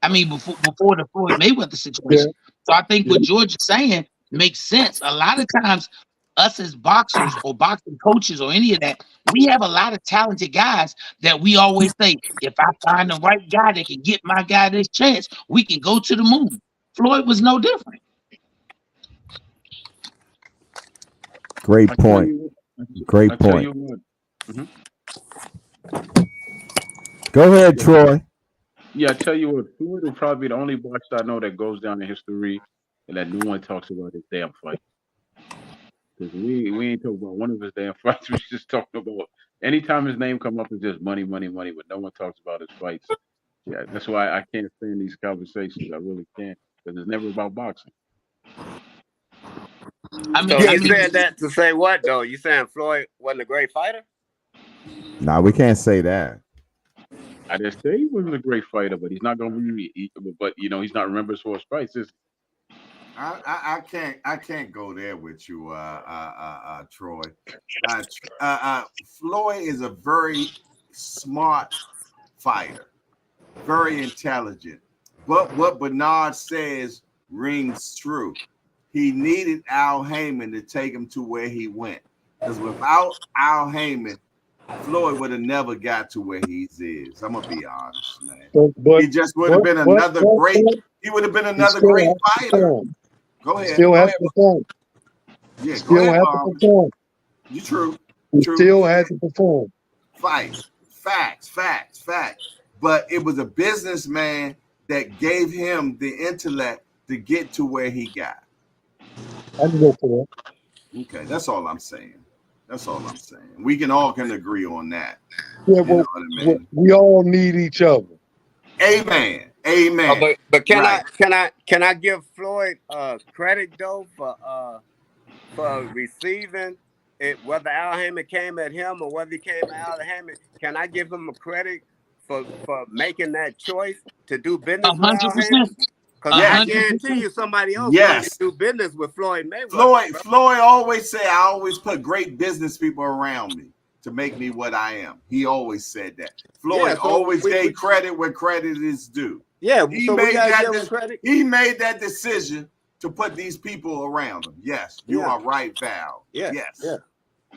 I mean, before the Floyd Mayweather situation. So I think what George is saying makes sense. A lot of times, us as boxers or boxing coaches or any of that, we have a lot of talented guys that we always say, if I find the right guy that can get my guy this chance, we can go to the moon. Floyd was no different. Great point. Great point. Go ahead, Troy. Yeah, I tell you what, Floyd will probably be the only boxer I know that goes down in history and that no one talks about his damn fight. Because we ain't talking about one of his damn fights. We just talking about anytime his name come up, it's just money, money, money. But no one talks about his fights. Yeah, that's why I can't stand these conversations. I really can't, because it's never about boxing. So you said that to say what though? You saying Floyd wasn't a great fighter? No, we can't say that. I just say he wasn't a great fighter, but he's not going to be. But you know, he's not remembered for his fights. I can't go there with you, Troy. Floyd is a very smart fighter, very intelligent. But what Bernard says rings true. He needed Al Heyman to take him to where he went. Because without Al Heyman, Floyd would have never got to where he is. I'm gonna be honest, man. He just would have been another great. He would have been another great fighter. Go ahead. Still has to perform. Yeah, still go ahead, has to perform. You true. Still has to perform. Facts. But it was a businessman that gave him the intellect to get to where he got. I can go for that. Okay, that's all I'm saying. We can agree on that. Yeah, well, I mean? We all need each other. Amen. But can I give Floyd credit though for receiving it, whether Al Heyman came at him or whether he came at Al Heyman? Can I give him a credit for making that choice to do business with Al Heyman? Because I guarantee you somebody else wanted to do business with Floyd Mayweather. Floyd always said, I always put great business people around me to make me what I am. He always said that. Floyd always gave credit where credit is due. Yeah, he made that decision to put these people around him. Yes, you are right, Val. Yes.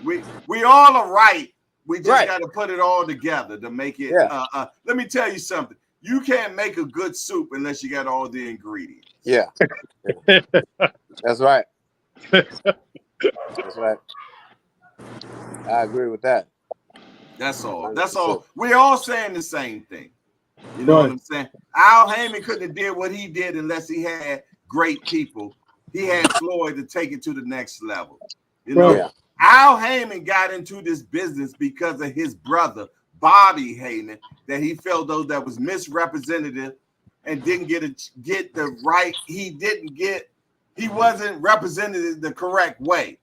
We all are right. We just got to put it all together to make it. Let me tell you something. You can't make a good soup unless you got all the ingredients. Yeah. That's right. That's right. I agree with that. That's all. We're all saying the same thing. You know what I'm saying? Al Heyman couldn't have did what he did unless he had great people. He had Floyd to take it to the next level. You know, Al Heyman got into this business because of his brother, Bobby Heyman, that he felt though that was misrepresented and didn't get the right. He wasn't represented the correct way.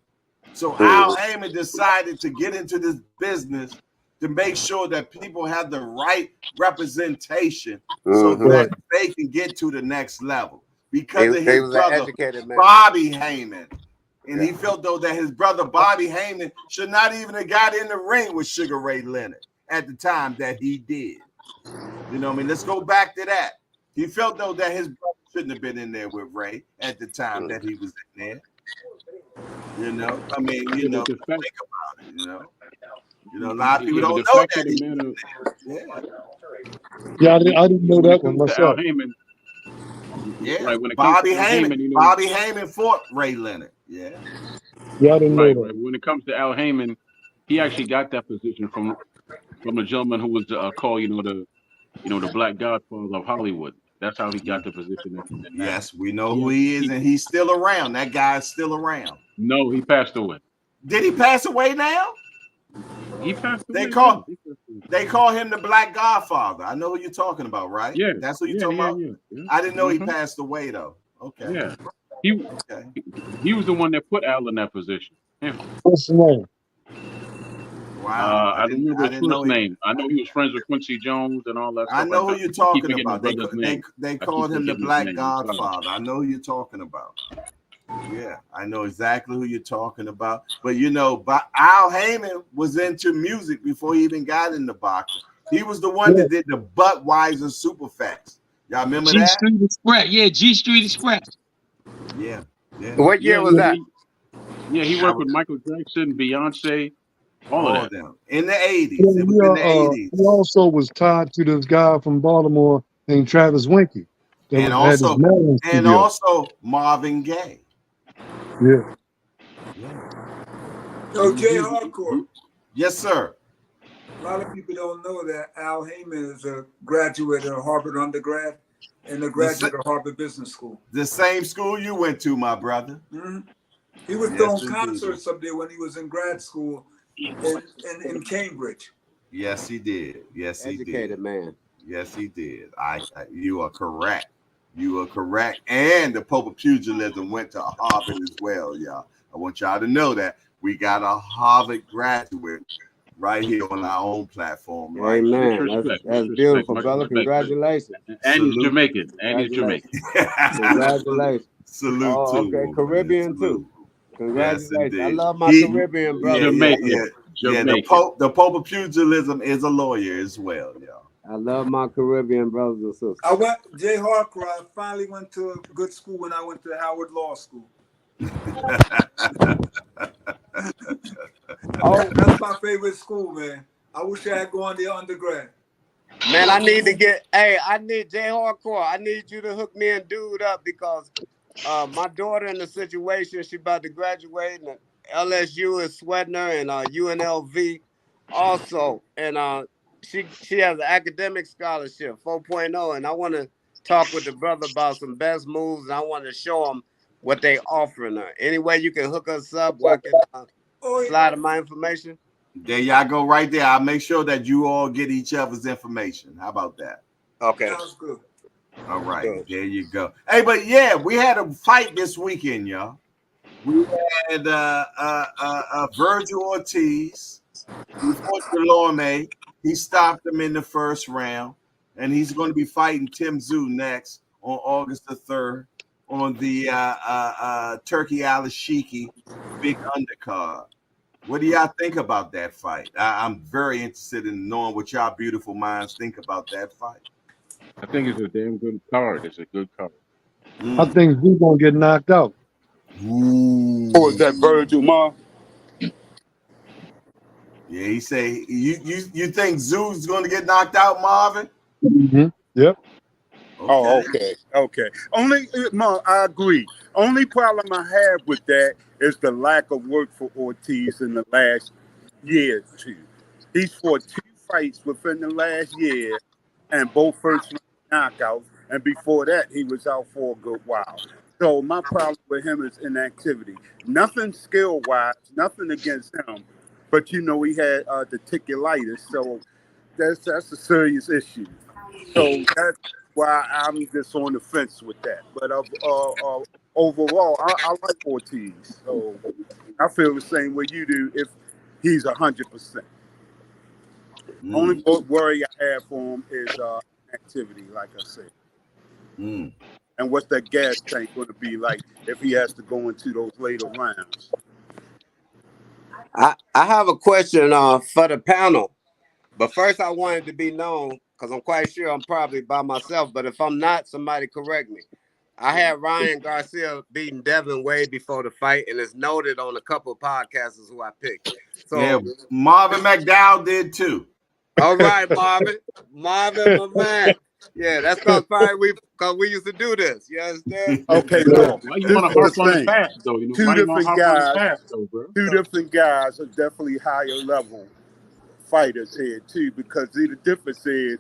So Al Heyman decided to get into this business to make sure that people have the right representation so that they can get to the next level. Because of his brother, Bobby Heyman. And he felt, though, that his brother, Bobby Heyman, should not even have got in the ring with Sugar Ray Leonard at the time that he did. You know what I mean? Let's go back to that. He felt, though, that his brother shouldn't have been in there with Ray at the time that he was in there. You know? I mean, you know, think about it, you know? You know, a lot of people don't know that. Yeah, I didn't know that one myself. Yeah, right, when it Bobby comes to Heyman. Heyman, you know, Bobby Heyman fought Ray Leonard. Yeah, I didn't know that. Right. When it comes to Al Heyman, he actually got that position from a gentleman who was called, the Black Godfather of Hollywood. That's how he got the position. Yes, we know who he is, and he's still around. That guy's still around. No, he passed away. Did he pass away now? He passed away. They call him the Black Godfather. I know who you're talking about, right? Yeah, that's what you're talking about. Yeah. I didn't know he passed away though. Okay. Yeah, he was the one that put Al in that position. Yeah. What's the name? Wow, I don't remember his first name. I know he was friends with Quincy Jones and all that stuff. I know who you're talking about. They called him the Black Godfather. I know who you're talking about. Yeah, I know exactly who you're talking about. But Al Heyman was into music before he even got into boxing. He was the one that did the Budweiser Superfacts. Y'all remember that? G Street Express. Yeah, G Street Express. Yeah. What year was that? He worked with Michael Jackson, Beyonce, all of them. In the 80s. It was in the 80s. He also was tied to this guy from Baltimore named Travis Winky. And also Marvin Gaye. Yeah. So Jay Hardcore. Yes, sir. A lot of people don't know that Al Heyman is a graduate of Harvard undergrad and a graduate of Harvard Business School. The same school you went to, my brother. Mm-hmm. He was doing concerts up there when he was in grad school in Cambridge. Yes, he did. Yes, he did. Educated man. Yes, he did. You are correct. You are correct. And the Pope of Pugilism went to Harvard as well, y'all. I want y'all to know that we got a Harvard graduate right here on our own platform. Right? Amen. That's beautiful, brother. Congratulations. And he's Jamaican. Congratulations. Salute to him. Caribbean too. Congratulations. Yes, I love my Caribbean brother. Jamaican. The Pope of Pugilism is a lawyer as well, y'all. I love my Caribbean brothers and sisters. Jay Hardcore, I finally went to a good school when I went to Howard Law School. That's my favorite school, man. I wish I had gone there undergrad. Man, I need Jay Hardcore. I need you to hook me and Dude up because my daughter in the situation, she about to graduate, and LSU is sweating her, and UNLV also, and she has an academic scholarship, 4.0, and I want to talk with the brother about some best moves, and I want to show him what they offering her. Any way you can hook us up, where I can slide my information? There y'all go right there. I'll make sure that you all get each other's information. How about that? Okay. Sounds good. All right. Good. There you go. Hey, but yeah, we had a fight this weekend, y'all. We had Virgil Ortiz. He fought Delorme. He stopped him in the first round, and he's going to be fighting Tim Tszyu next on August the 3rd on the Turkey Alashiki big undercard. What do y'all think about that fight? I'm very interested in knowing what y'all beautiful minds think about that fight. I think it's a damn good card. It's a good card. I think he's going to get knocked out. Or is that Virgil, Ma? Yeah, he say you think Tszyu's going to get knocked out, Marvin? Mm-hmm. Yep. Okay. Oh, okay. Only, Ma, I agree. Only problem I have with that is the lack of work for Ortiz in the last year or two. He's fought 2 fights within the last year, and both first round knockouts. And before that, he was out for a good while. So my problem with him is inactivity. Nothing skill-wise, nothing against him. But, he had reticulitis, so that's a serious issue. So that's why I'm just on the fence with that. But overall, I like Ortiz. So I feel the same way you do if he's 100%. Only worry I have for him is activity, like I said. And what's that gas tank going to be like if he has to go into those later rounds? I have a question for the panel. But first, I wanted to be known, because I'm quite sure I'm probably by myself. But if I'm not, somebody correct me. I had Ryan Garcia beating Devin way before the fight, and it's noted on a couple of podcasters who I picked. So yeah, Marvin McDowell did too. All right, Marvin. Marvin, my man. Yeah, that's because we used to do this. You understand? Okay, look. Why you want to harp on the past, though? Two different guys are definitely higher level fighters here too, because the difference is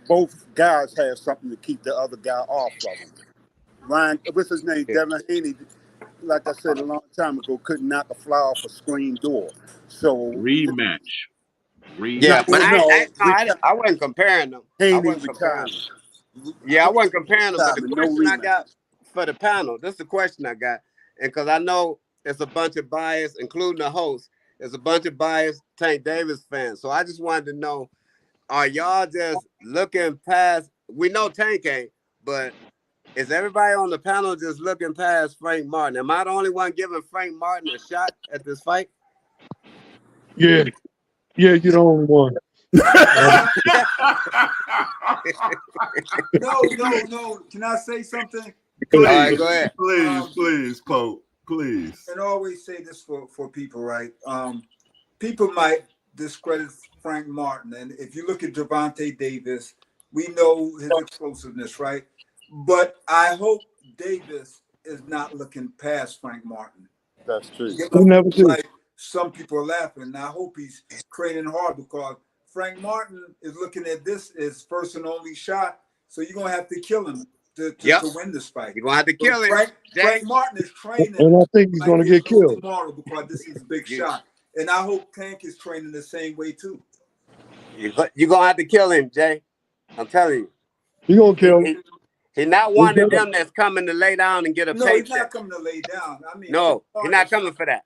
both guys have something to keep the other guy off of him. Ryan, what's his name? Devin Haney, like I said a long time ago, couldn't knock a fly off a screen door. So rematch. Yeah, but I wasn't comparing them. I wasn't comparing them. Yeah, I wasn't comparing them. But the question I got for the panel, this is the question I got, and because I know it's a bunch of bias, including the host. There's a bunch of biased Tank Davis fans. So I just wanted to know, are y'all just looking past? We know Tank ain't, but is everybody on the panel just looking past Frank Martin? Am I the only one giving Frank Martin a shot at this fight? Yeah, you're the only one. No. Can I say something? Please, all right, go ahead. Please, Pope. Please. And I always say this for people, right? People might discredit Frank Martin. And if you look at Gervonta Davis, we know his explosiveness, right? But I hope Davis is not looking past Frank Martin. That's true. Like some people are laughing. And I hope he's training hard, because Frank Martin is looking at this as first and only shot. So you're going to have to kill him to win this fight. You're going to have to kill him. Frank Martin is training. And I think he's going to get killed tomorrow, because this is a big shot. And I hope Tank is training the same way too. You're going to have to kill him, Jay. I'm telling you. You're going to kill him. He's not one of them that's coming to lay down and get a paycheck. No, he's not coming to lay down. I mean, no, he's not coming for that.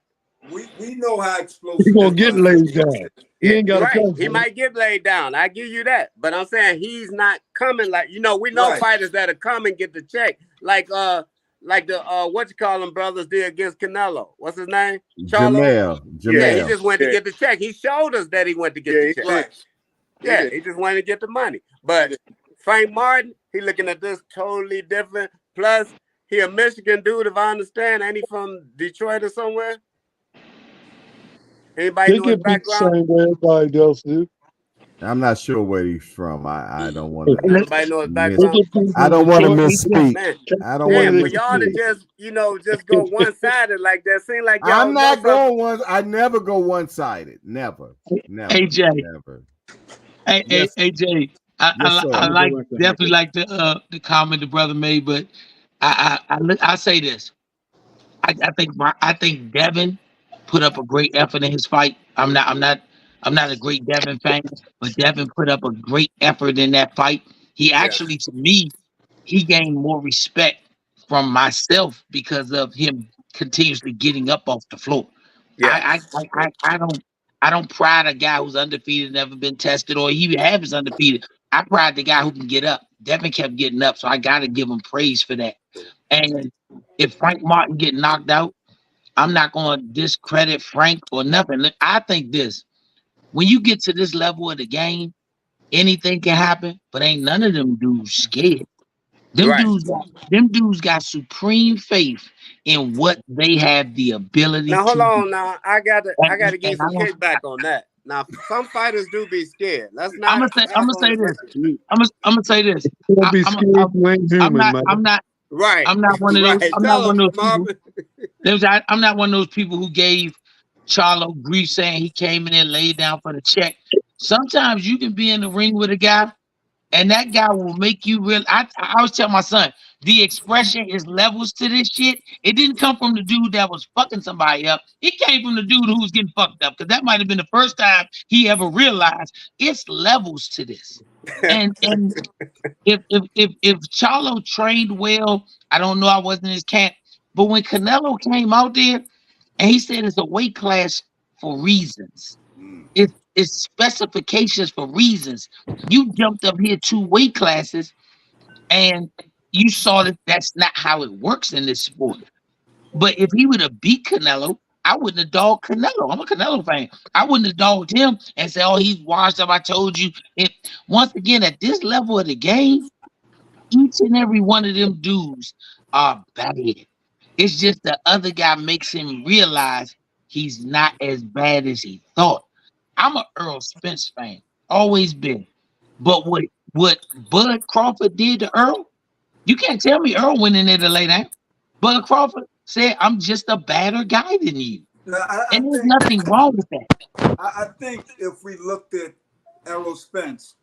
We know how explosive he's going to get laid down. He ain't got to come. He might get laid down. I give you that. But I'm saying he's not coming like, we know fighters that are coming get the check. Like the what you call them brothers did against Canelo. What's his name? Jamel. Yeah, he just went to get the check. He showed us that he went to get the check. Right. Yeah, he just wanted to get the money. But Frank Martin, he looking at this totally different. Plus, he a Michigan dude, if I understand. Ain't he from Detroit or somewhere? Anybody know his background? Same way everybody else do. I'm not sure where he's from. I don't want to. Nobody know his background. I don't want to misspeak. I don't want to. For y'all to just go one sided like that. Seem like y'all. I'm not going one. I never go one sided. Never. Hey Jay. Never. Hey Jay. I definitely like the comment the brother made, but I say this. I think Devin put up a great effort in his fight. I'm not a great Devin fan, but Devin put up a great effort in that fight. He actually, to me, he gained more respect from myself because of him continuously getting up off the floor. Yeah. I don't pride a guy who's undefeated, never been tested, or even have is undefeated. I pride the guy who can get up. Devin kept getting up, so I got to give him praise for that. And if Frank Martin get knocked out, I'm not going to discredit Frank or nothing. I think this, when you get to this level of the game, anything can happen, but ain't none of them dudes scared. Them dudes got supreme faith in what they have the ability now, to hold on. Now, I got to give some kickback on that. Now, some fighters do be scared. Let's not. I'm gonna say this. I'm gonna say this. Don't be scared. You ain't human, I'm not. Right. I'm not one of those. I'm not one of those people. I'm not one of those people who gave Charlo grief saying he came in and laid down for the check. Sometimes you can be in the ring with a guy And that guy will make you real. I always tell my son, the expression is levels to this shit. It didn't come from the dude that was fucking somebody up. It came from the dude who was getting fucked up, because that might have been the first time he ever realized it's levels to this. And if Charlo trained well, I don't know, I wasn't in his camp, but when Canelo came out there and he said it's a weight class for reasons. It's specifications for reasons. You jumped up here 2 weight classes and you saw that that's not how it works in this sport. But if he would have beat Canelo, I wouldn't have dogged Canelo. I'm a Canelo fan. I wouldn't have dogged him and say, oh, he's washed up. I told you. Once again, at this level of the game, each and every one of them dudes are bad. It's just the other guy makes him realize he's not as bad as he thought. I'm an Earl Spence fan, always been. But what Bud Crawford did to Earl, you can't tell me Earl went in there to lay down. Bud Crawford said, I'm just a badder guy than you. And there's nothing wrong with that. I think if we looked at Errol Spence,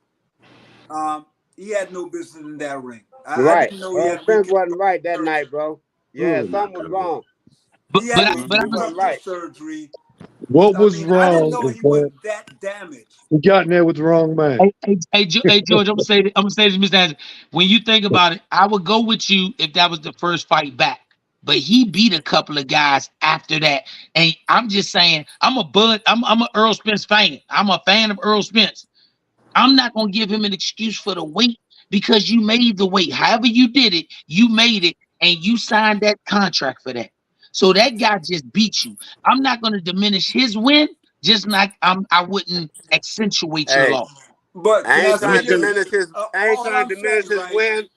he had no business in that ring. I didn't know Spence wasn't right that night, bro. Yeah, something was wrong. He had right surgery. What was wrong? I didn't know he was that damaged. He got in there with the wrong man. Hey, George, I'm gonna say this, Mr. Anderson. When you think about it, I would go with you if that was the first fight back. But he beat a couple of guys after that. And I'm just saying, I'm an Earl Spence fan. I'm a fan of Earl Spence. I'm not gonna give him an excuse for the weight, because you made the weight. However you did it, you made it, and you signed that contract for that. So that guy just beat you. I'm not going to diminish his win, just like I wouldn't accentuate your loss. But I ain't trying to diminish his win.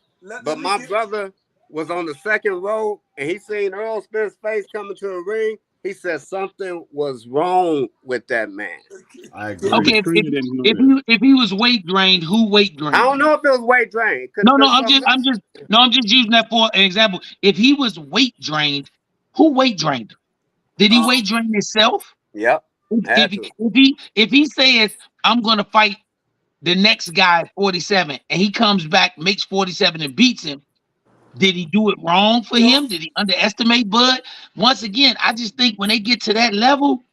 But my brother was on the second row, and he seen Earl Spence's face coming to a ring. He said something was wrong with that man. I agree. Okay, if he was weight drained, who weight drained? I don't know if it was weight drained. No, I'm just using that for an example. If he was weight drained, who weight drained him? Did he weight drain himself? Yep. If he says, I'm gonna fight the next guy at 47, and he comes back, makes 47 and beats him, did he do it wrong for him? Did he underestimate Bud? Once again, I just think when they get to that level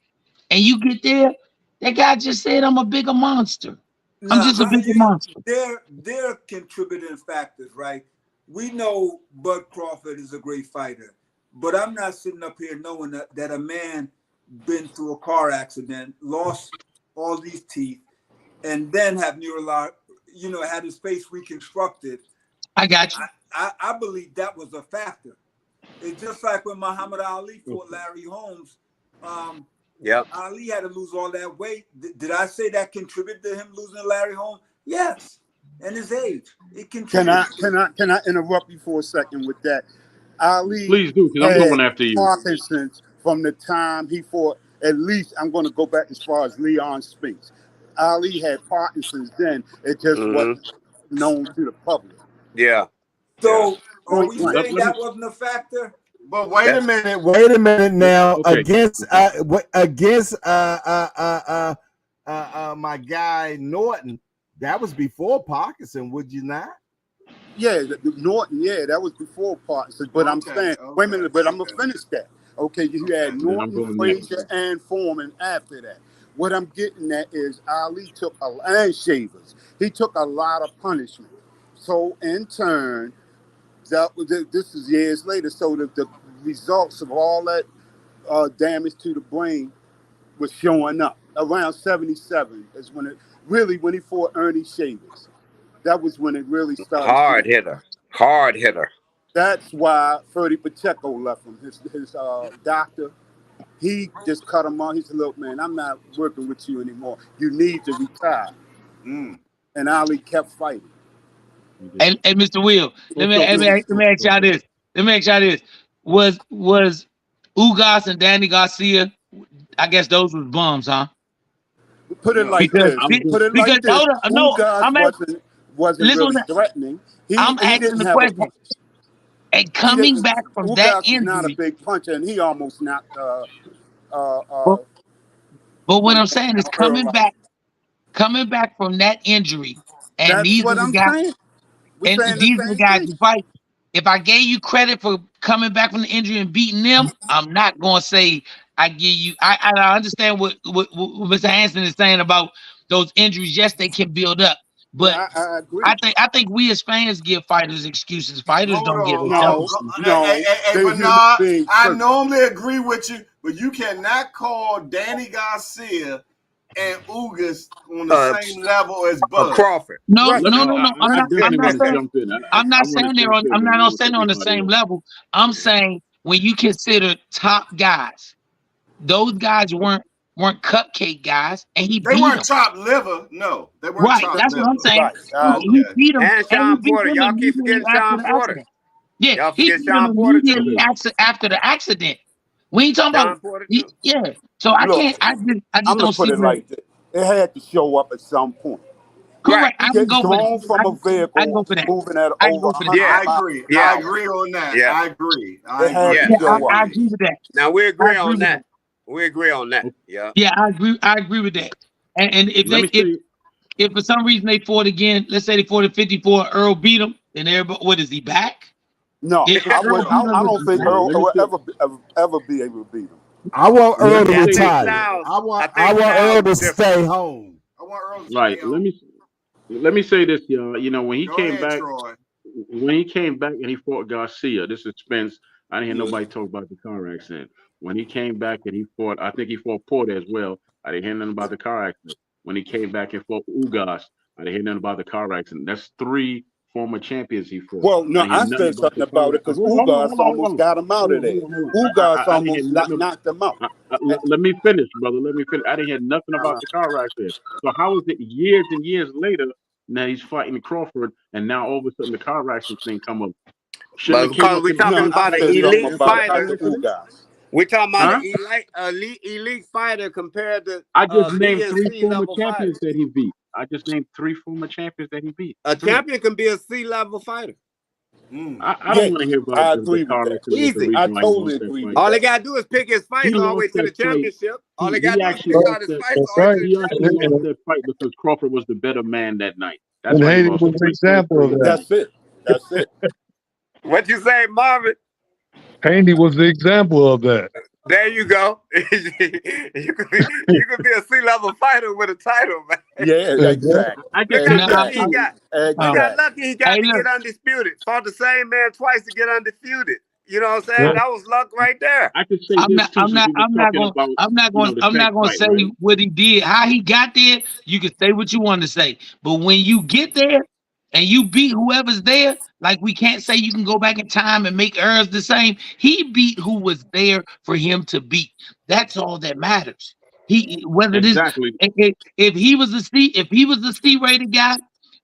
and you get there, that guy just said, I'm a bigger monster. I'm just a bigger monster. They're contributing factors, right? We know Bud Crawford is a great fighter, but I'm not sitting up here knowing that a man been through a car accident, lost all these teeth, and then have had his face reconstructed. I got you. I believe that was a factor. It's just like when Muhammad Ali fought Larry Holmes. Ali had to lose all that weight. Did I say that contributed to him losing Larry Holmes? Yes. And his age. It contributed. Can I interrupt you for a second with that? Ali, please do, because I'm going after you. Parkinson's from the time he fought. At least I'm going to go back as far as Leon Spinks. Ali had Parkinson's then. It just wasn't known to the public. Yeah. So are we saying that wasn't a factor? But wait a minute now. Okay. Against my guy Norton, that was before Parkinson, would you not? Yeah, Norton, that was before Parkinson. But I'm saying, wait a minute, but I'm gonna finish that. Okay, you had Norton, Frazier, and Foreman after that. What I'm getting at is Ali took and Shavers. He took a lot of punishment. So in turn, this is years later. So the results of all that damage to the brain was showing up. Around 77 is when he fought Ernie Shavers. That was when it really started. Hard hitter. That's why Ferdy Pacheco left him. His doctor, he just cut him off. He said, "Look, man, I'm not working with you anymore. You need to retire." And Ali kept fighting. And Mr. Will, let me ask y'all this. Was Ugas and Danny Garcia? I guess those was bums, huh? Put it like this. Ugas wasn't really threatening. I'm asking the question. And coming back from that injury, not a big puncher, and he almost knocked. But what I'm saying is coming back from that injury, and That's these are what the I'm guys, saying. We're and saying the these are the same guys thing. who fight. If I gave you credit for coming back from the injury and beating them, I'm not going to say I give you. I understand what Mr. Hansen is saying about those injuries. Yes, they can build up, but Yeah, I agree. I think we as fans give fighters excuses. Fighters Hold don't give on. themselves No, excuses. no, Hey, they're human Bernard, beings I first. normally agree with you, but you cannot call Danny Garcia and Ugas on the same level as Bud. Crawford. No, Right. no, No, no, no. I I'm definitely not want to saying. jump in. I'm I not want to saying they're jump on. in, I'm man. not I'm on with saying they're on the everybody same else. level. I'm saying when you consider top guys, those guys weren't cupcake guys, and he They beat weren't them. top liver. No, they weren't Right, top that's what liver. I'm saying. Right. He Okay. beat them, And and he Sean beat Porter. them Y'all keep immediately forgetting after Sean the Porter. accident. Yeah, Y'all he forget beat them Sean Porter too. immediately after the accident. We ain't talking about. Sean Porter too. Yeah, so I Look, can't. I just I'm gonna don't put see it where. like this. It had to show up at some point. Right. Correct. I can Getting go for that. thrown from a I go vehicle, for that. moving at I over go for that. 100 Yeah. I miles agree. an I Yeah. hour. agree on that. Yeah. I agree. It had Yeah. to Yeah, show I up. agree with that. Now we I agree agree on with that. that. We agree on that. Yeah. Yeah, I agree with that. And Let me say, if for some reason they fought again, let's say they fought at 54, Earl beat him, then everybody, what is he back? No, If I Earl would. beat him, I is don't he think back? Earl let me will say, ever be able to beat him. I want let Earl to me Yeah, I say think this retire. here. Styles. I I think want Styles Earl to is different. stay home. I want Earl to Right. stay on. Let me say this, y'all. You know, when he Go came ahead, back, Troy. and he fought Garcia, this is Spence. I didn't hear Yeah. nobody talk about the car accident. When he came back and he fought, I think he fought Porter as well. I didn't hear nothing about the car accident. When he came back and fought Ugas, I didn't hear nothing about the car accident. That's three former champions he fought. Well, I no, didn't hear I nothing said about the something car about it accident. because Hold on, Ugas hold on, hold almost on. got him out of there. Hold on. Ugas I didn't hear almost nothing. knocked him out. Let me finish, brother. Let me finish. I didn't hear nothing about the car accident. So how is it years and years later now he's fighting Crawford and now all of a sudden the car accident thing come up? Shouldn't But have came because up we're in the talking No, beginning I about of an the said year something elite before about the it car because fighter, of accident? Ugas. we're talking about Huh? an elite fighter compared to I just B named and three C former level champions fighters. that he beat. I just named three former champions that he beat. A Three. champion can be a C level fighter. I don't want to Yes, hear about I the agree with car that. accident was the Easy. I reason why he totally lost that agree with fight. All they that. gotta do is pick his He fights all the way lost to that the fight. championship. All they He gotta do is actually pick lost out his that. fights That's all the way right. to the He actually championship. lost that fight because Crawford was the better man that night. That's And why he Haney lost. was So an please don't example of equate that. that. That's it. That's it. What you say, Marvin? Haney was the example of that. There you go. you could be a C level fighter with a title, man. Yeah, exactly. I just Look how think it's lucky he Exactly. too. got. Look how Exactly. lucky he got Hey, to get look. undisputed. Fought the same man twice to get undisputed. You know what I'm saying? Yeah. That was luck right there. I could say this too, since we were talking Going. about the I'm tank not going to fight, say right? what he did, how he got there. You can say what you want to say, but when you get there and you beat whoever's there, like we can't say you can go back in time and make errors the same. He beat who was there for him to beat. That's all that matters. He whether this Exactly. if he was a C rated guy,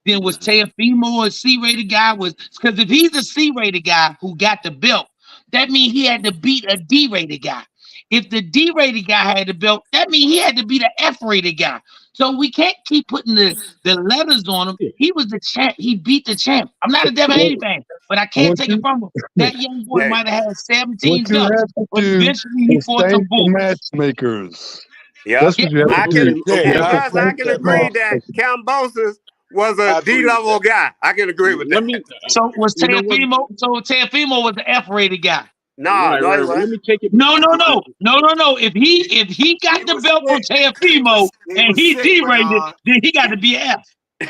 then was Teofimo a C rated guy? Was because if he's a C rated guy who got the belt, that means he had to beat a D rated guy. If the D rated guy had the belt, that means he had to beat an F rated guy. So we can't keep putting the letters on him. Yeah. He was the champ. He beat the champ. I'm not a Devin Haney fan, but I can't What take it you from him. That young boy Hey, might have had what 17 you belts, have to but do eventually he is fought some thank the bulls. matchmakers. yep. That's Yeah, what you have to I Okay. do. can Yeah, You and have I to Buzz, I thank agree can with the that, agree Marv. that matchmakers. Cambosis was a I D agree with level that. guy. I can agree with Let that. me. So was You know what? Teofimo? So Teofimo was the F rated guy. No, Right. no, he Right. Right. Let wasn't. me take it. No. If he He got the was belt from sick. Teofimo He and was he sick, D rated, Bernard. then he got to be an F.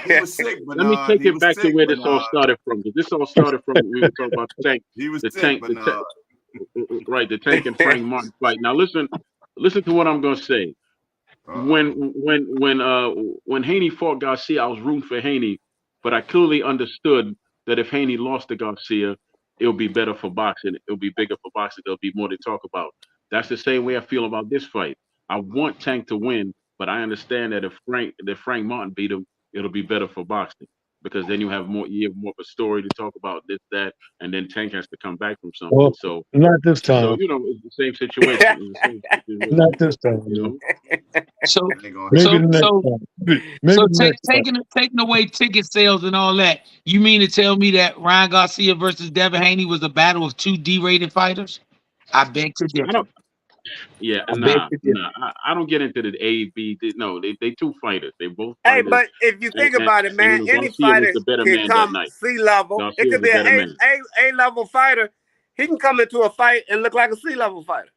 He was sick, Let me Bernard. take He it was back to sick, where this all Bernard. started from. 'Cause this all started from we were talking about the tank, He was the sick, tank, Bernard. right? The tank and Frank Martin fight. Now listen to what I'm gonna say. Uh-oh. When Haney fought Garcia, I was rooting for Haney, but I clearly understood that if Haney lost to Garcia, it'll be better for boxing. It'll be bigger for boxing. There'll be more to talk about. That's the same way I feel about this fight. I want Tank to win, but I understand that if Frank Martin beat him, it'll be better for boxing because then you have more of a story to talk about this, that, and then Tank has to come back from something. Well, not this So time. it's the same situation. It's the same situation. Not this time. You Man. know. So Ain't gonna Maybe so the next so time. Maybe so the next time. taking away ticket sales and all that. You mean to tell me that Ryan Garcia versus Devin Haney was a battle of two D rated fighters? I beg to I differ. don't. Yeah, I bet nah, you did. nah. I don't get into the A, B. No, they two fighters. They both Hey, fighters. but if you think about it, man, any Garcia was fighter the better can man that come night. C level. It Garcia could was be the an better man. A level fighter. He can come into a fight and look like a C level fighter.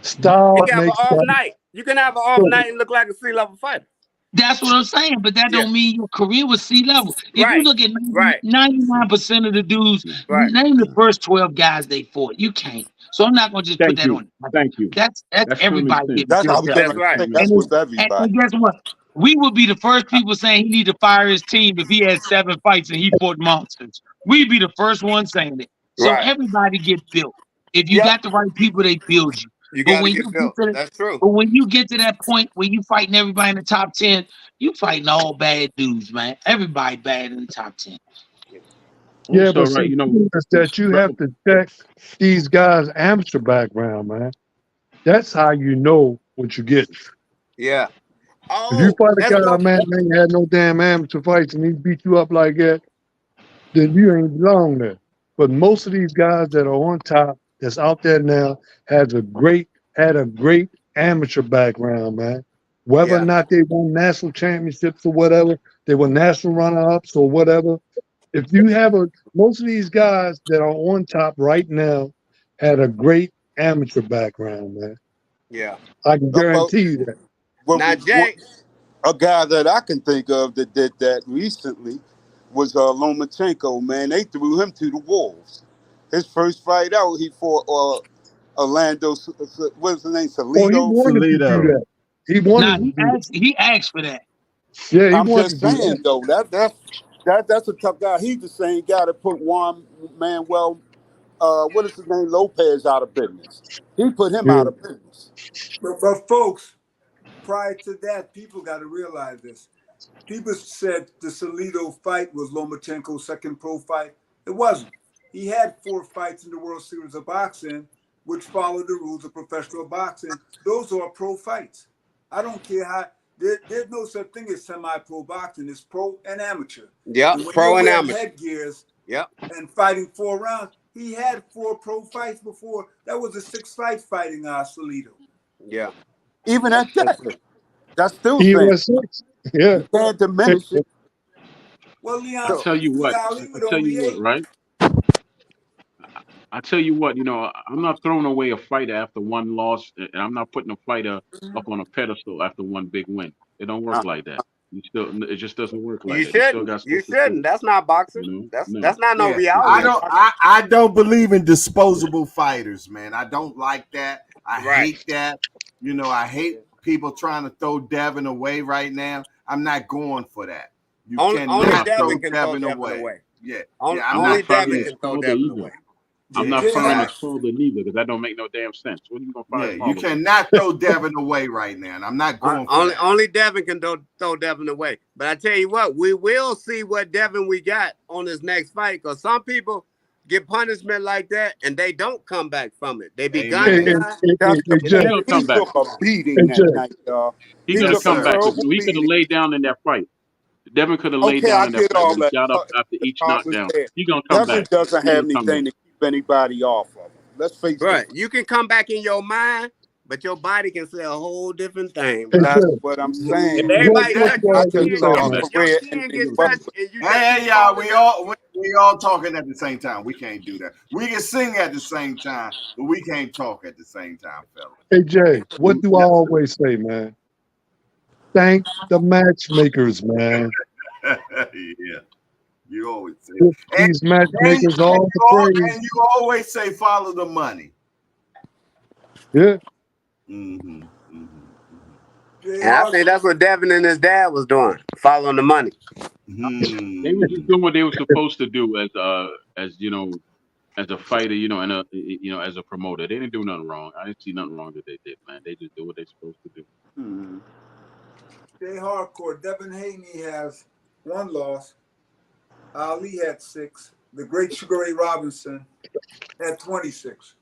Style He can have an makes off fight. night. You can have an off night and look like a C level fighter. That's what I'm saying, but that don't mean your career was C level. If you look at 99% of the dudes, name the first 12 guys they fought. You can't. So I'm not gonna just put that on. Thank you. That's everybody getting That's built up. right. That's with everybody. And guess what? We would be the first people saying he need to fire his team if he had 7 fights and he fought monsters. We'd be the first ones saying it. So everybody get built. If you got the right people, they build you. You gotta get built. That's true. But when you get to that point where you fighting everybody in the top 10, you fighting all bad dudes, man. Everybody bad in the top 10. Yeah, Also, but right, you know, is that you have to check these guys' amateur background, man. That's how you know what you get. Yeah. If you fight a guy, man, ain't had no damn amateur fights and he beat you up like that, then you ain't belong there. But most of these guys that are on top, that's out there now, had a great amateur background, man. Whether or not they won national championships or whatever, they were national runner-ups or whatever. If you have most of these guys that are on top right now had a great amateur background, man. Yeah. I can guarantee you that. Now, Jay, a guy that I can think of that did that recently was Lomachenko, man. They threw him to the wolves. His first fight out, he fought Orlando, what's his name, Salido? He wanted to do that. He wanted he asked for that. Yeah, he I'm wanted just to do saying, that. though, that's a tough guy. He's the same guy that put Juan Manuel, what is his name, Lopez out of business. He put him out of business. But folks, prior to that, people got to realize this. People said the Salido fight was Lomachenko's second pro fight. It wasn't. He had 4 fights in the World Series of Boxing, which followed the rules of professional boxing. Those are pro fights. I don't care how. There's no such thing as semi-pro boxing. It's pro and amateur. Yeah, and pro and amateur. Headgears. Yep. And fighting 4 rounds. He had 4 pro fights before. That was a 6-fight fighting Salido. Yeah. Even at that, that's still He saying. was 6. Yeah. You can't diminish it. Well, Leon, I'll tell you what, right? I tell you what, you know, I'm not throwing away a fighter after one loss, and I'm not putting a fighter up on a pedestal after one big win. It don't work like that. It just doesn't work like that. You shouldn't. That's not boxing. That's not no reality. I don't believe in disposable fighters, man. I don't like that. I hate that. You know, I hate people trying to throw Devin away right now. I'm not going for that. You cannot throw Devin away. Yeah. Only Devin can throw Devin away. I'm not firing his shoulder neither, because that don't make no damn sense. What are you gonna fire? You cannot throw Devin away right now, and I'm not going for that. Only Devin can throw Devin away. But I tell you what, we will see what Devin we got on this next fight, because some people get punishment like that and they don't come back from it. They be gunning. He's gonna come back. Beating that night, y'all. He's gonna come back. He could have laid down in that fight. Devin could have laid down in that fight. He shot up after each knockdown. He's gonna come back. Devin doesn't have anything to keep anybody off of him. Let's face it. Right. You can come back in your mind, but your body can say a whole different thing. That's what I'm saying. Everybody Hey, y'all, we all talking at the same time. We can't do that. We can sing at the same time, but we can't talk at the same time, fellas. Hey, Jay, what do I always say, man? Thank the matchmakers, man. Yeah. You always say these matchmakers all the praise. And you always say follow the money. Yeah. And I think that's what Devin and his dad was doing, following the money. They were just doing what they were supposed to do as you know, as a fighter, you know, and as a promoter. They didn't do nothing wrong. I didn't see nothing wrong that they did, man. They just do what they're supposed to do. Stay hardcore. Devin Haney has 1 loss. Ali had 6. The great Sugar Ray Robinson had 26.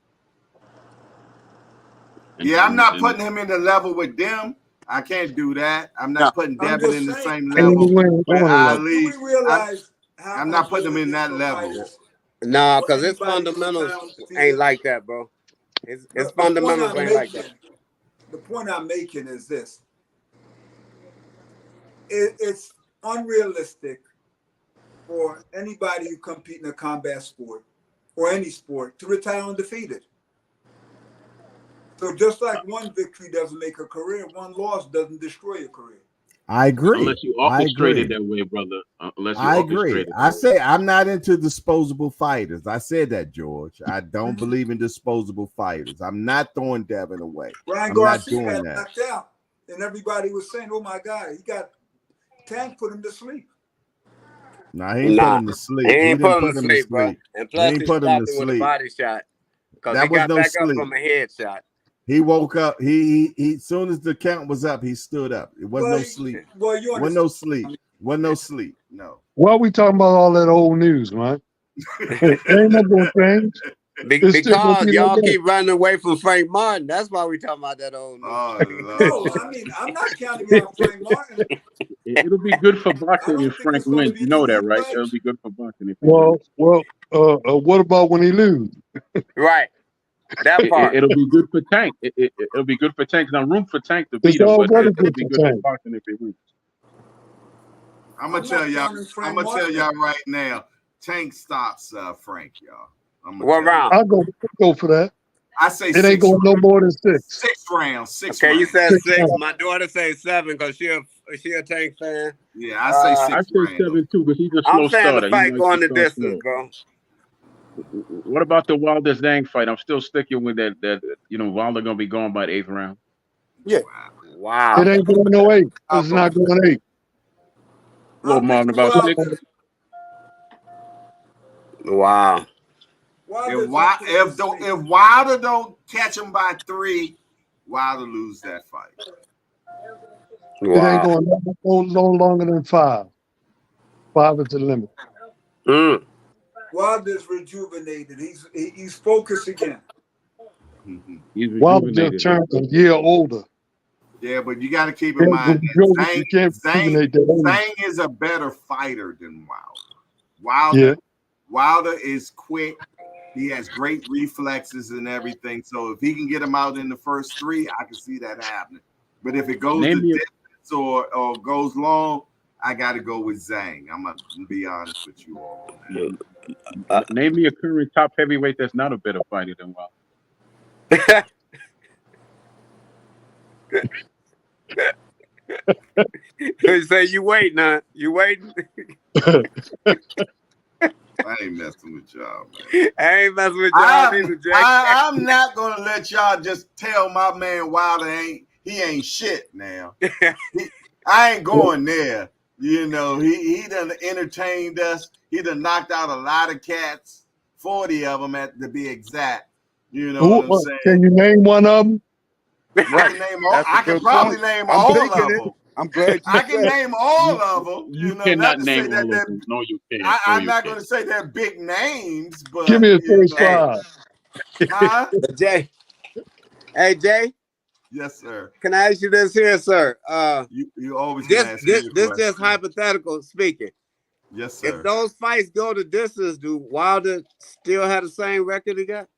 Yeah, I'm not putting him in the level with them. I can't do that. I'm not putting Devin in the same level with Ali. I'm not putting him in that level. Nah, because his fundamentals ain't like that, bro. His fundamentals ain't like that. the point I'm making is this. It's unrealistic for anybody who compete in a combat sport or any sport to retire undefeated. So just like one victory doesn't make a career, one loss doesn't destroy a career. I agree. Unless you orchestrate it that way, brother. I agree. I say I'm not into disposable fighters. I said that, George. I don't believe in disposable fighters. I'm not throwing Devin away. Ryan Garcia got knocked out, and everybody was saying, "Oh my God, he got Tank put him to sleep." Nah, he ain't put him to sleep. He ain't put him to sleep, bro. And plus, he put him to sleep with a body shot because he got back up from a headshot. He woke up. He as soon as the count was up, he stood up. It wasn't no sleep. Wasn't no sleep. Wasn't no sleep. No. Why are we talking about all that old news, man? Ain't no gonna change. Because y'all keep running away from Frank Martin. That's why we talking about that old news. No, I mean, I'm not counting out Frank Martin. It'll be good for boxing if Frank wins. You know that, right? It'll be good for boxing if he wins. What about when he loses? Right. That part. It'll be good for Tank. It'll be good for Tank. There's no room for Tank to beat him, but it'll be good for boxing if he wins. I'm gonna tell y'all right now. Tank stops Frank, y'all. What round? I'll go for that. I say it ain't going no more than 6. 6 rounds. Okay, you said 6. My daughter says 7 because she a Tank fan. Yeah, I say 6. I say 7 too, but he's a slow starter. I'm saying the fight going the distance, bro. What about the Wilder Zhang fight? I'm still sticking with that Wilder gonna be going by the 8th round. Yeah. Wow. It ain't going no 8. It's not going 8. Little Marvin about 6. Wow. If Wilder don't catch him by 3, Wilder lose that fight. Wow. It ain't going no longer than 5. 5 is the limit. Wilder's rejuvenated. He's focused again. Wilder just turned a year older. Yeah, but you got to keep in mind Zhang is a better fighter than Wilder. Wilder is quick. He has great reflexes and everything. So if he can get him out in the first 3, I can see that happening. But if it goes to distance or goes long, I got to go with Zhang. I'm going to be honest with you all. Name me a current top heavyweight that's not a better fighter than Wilder. You say you waiting, huh? You waiting? I ain't messing with y'all, man. I ain't messing with y'all either, Jay. I'm not gonna let y'all just tell my man Wilder he ain't shit now. I ain't going there. You know, he done entertained us. He done knocked out a lot of cats, 40 of them to be exact. You know what I'm saying? Can you name one of them? I can probably name all of them. I'm glad I can name all of them. You cannot name all of them. No, you can't. I'm not going to say they're big names, but give me a first 5. Huh? Jay. Hey, Jay. Yes, sir. Can I ask you this here, sir? You always this just hypothetical speaking. Yes, sir. If those fights go to distance, do Wilder still have the same record he got?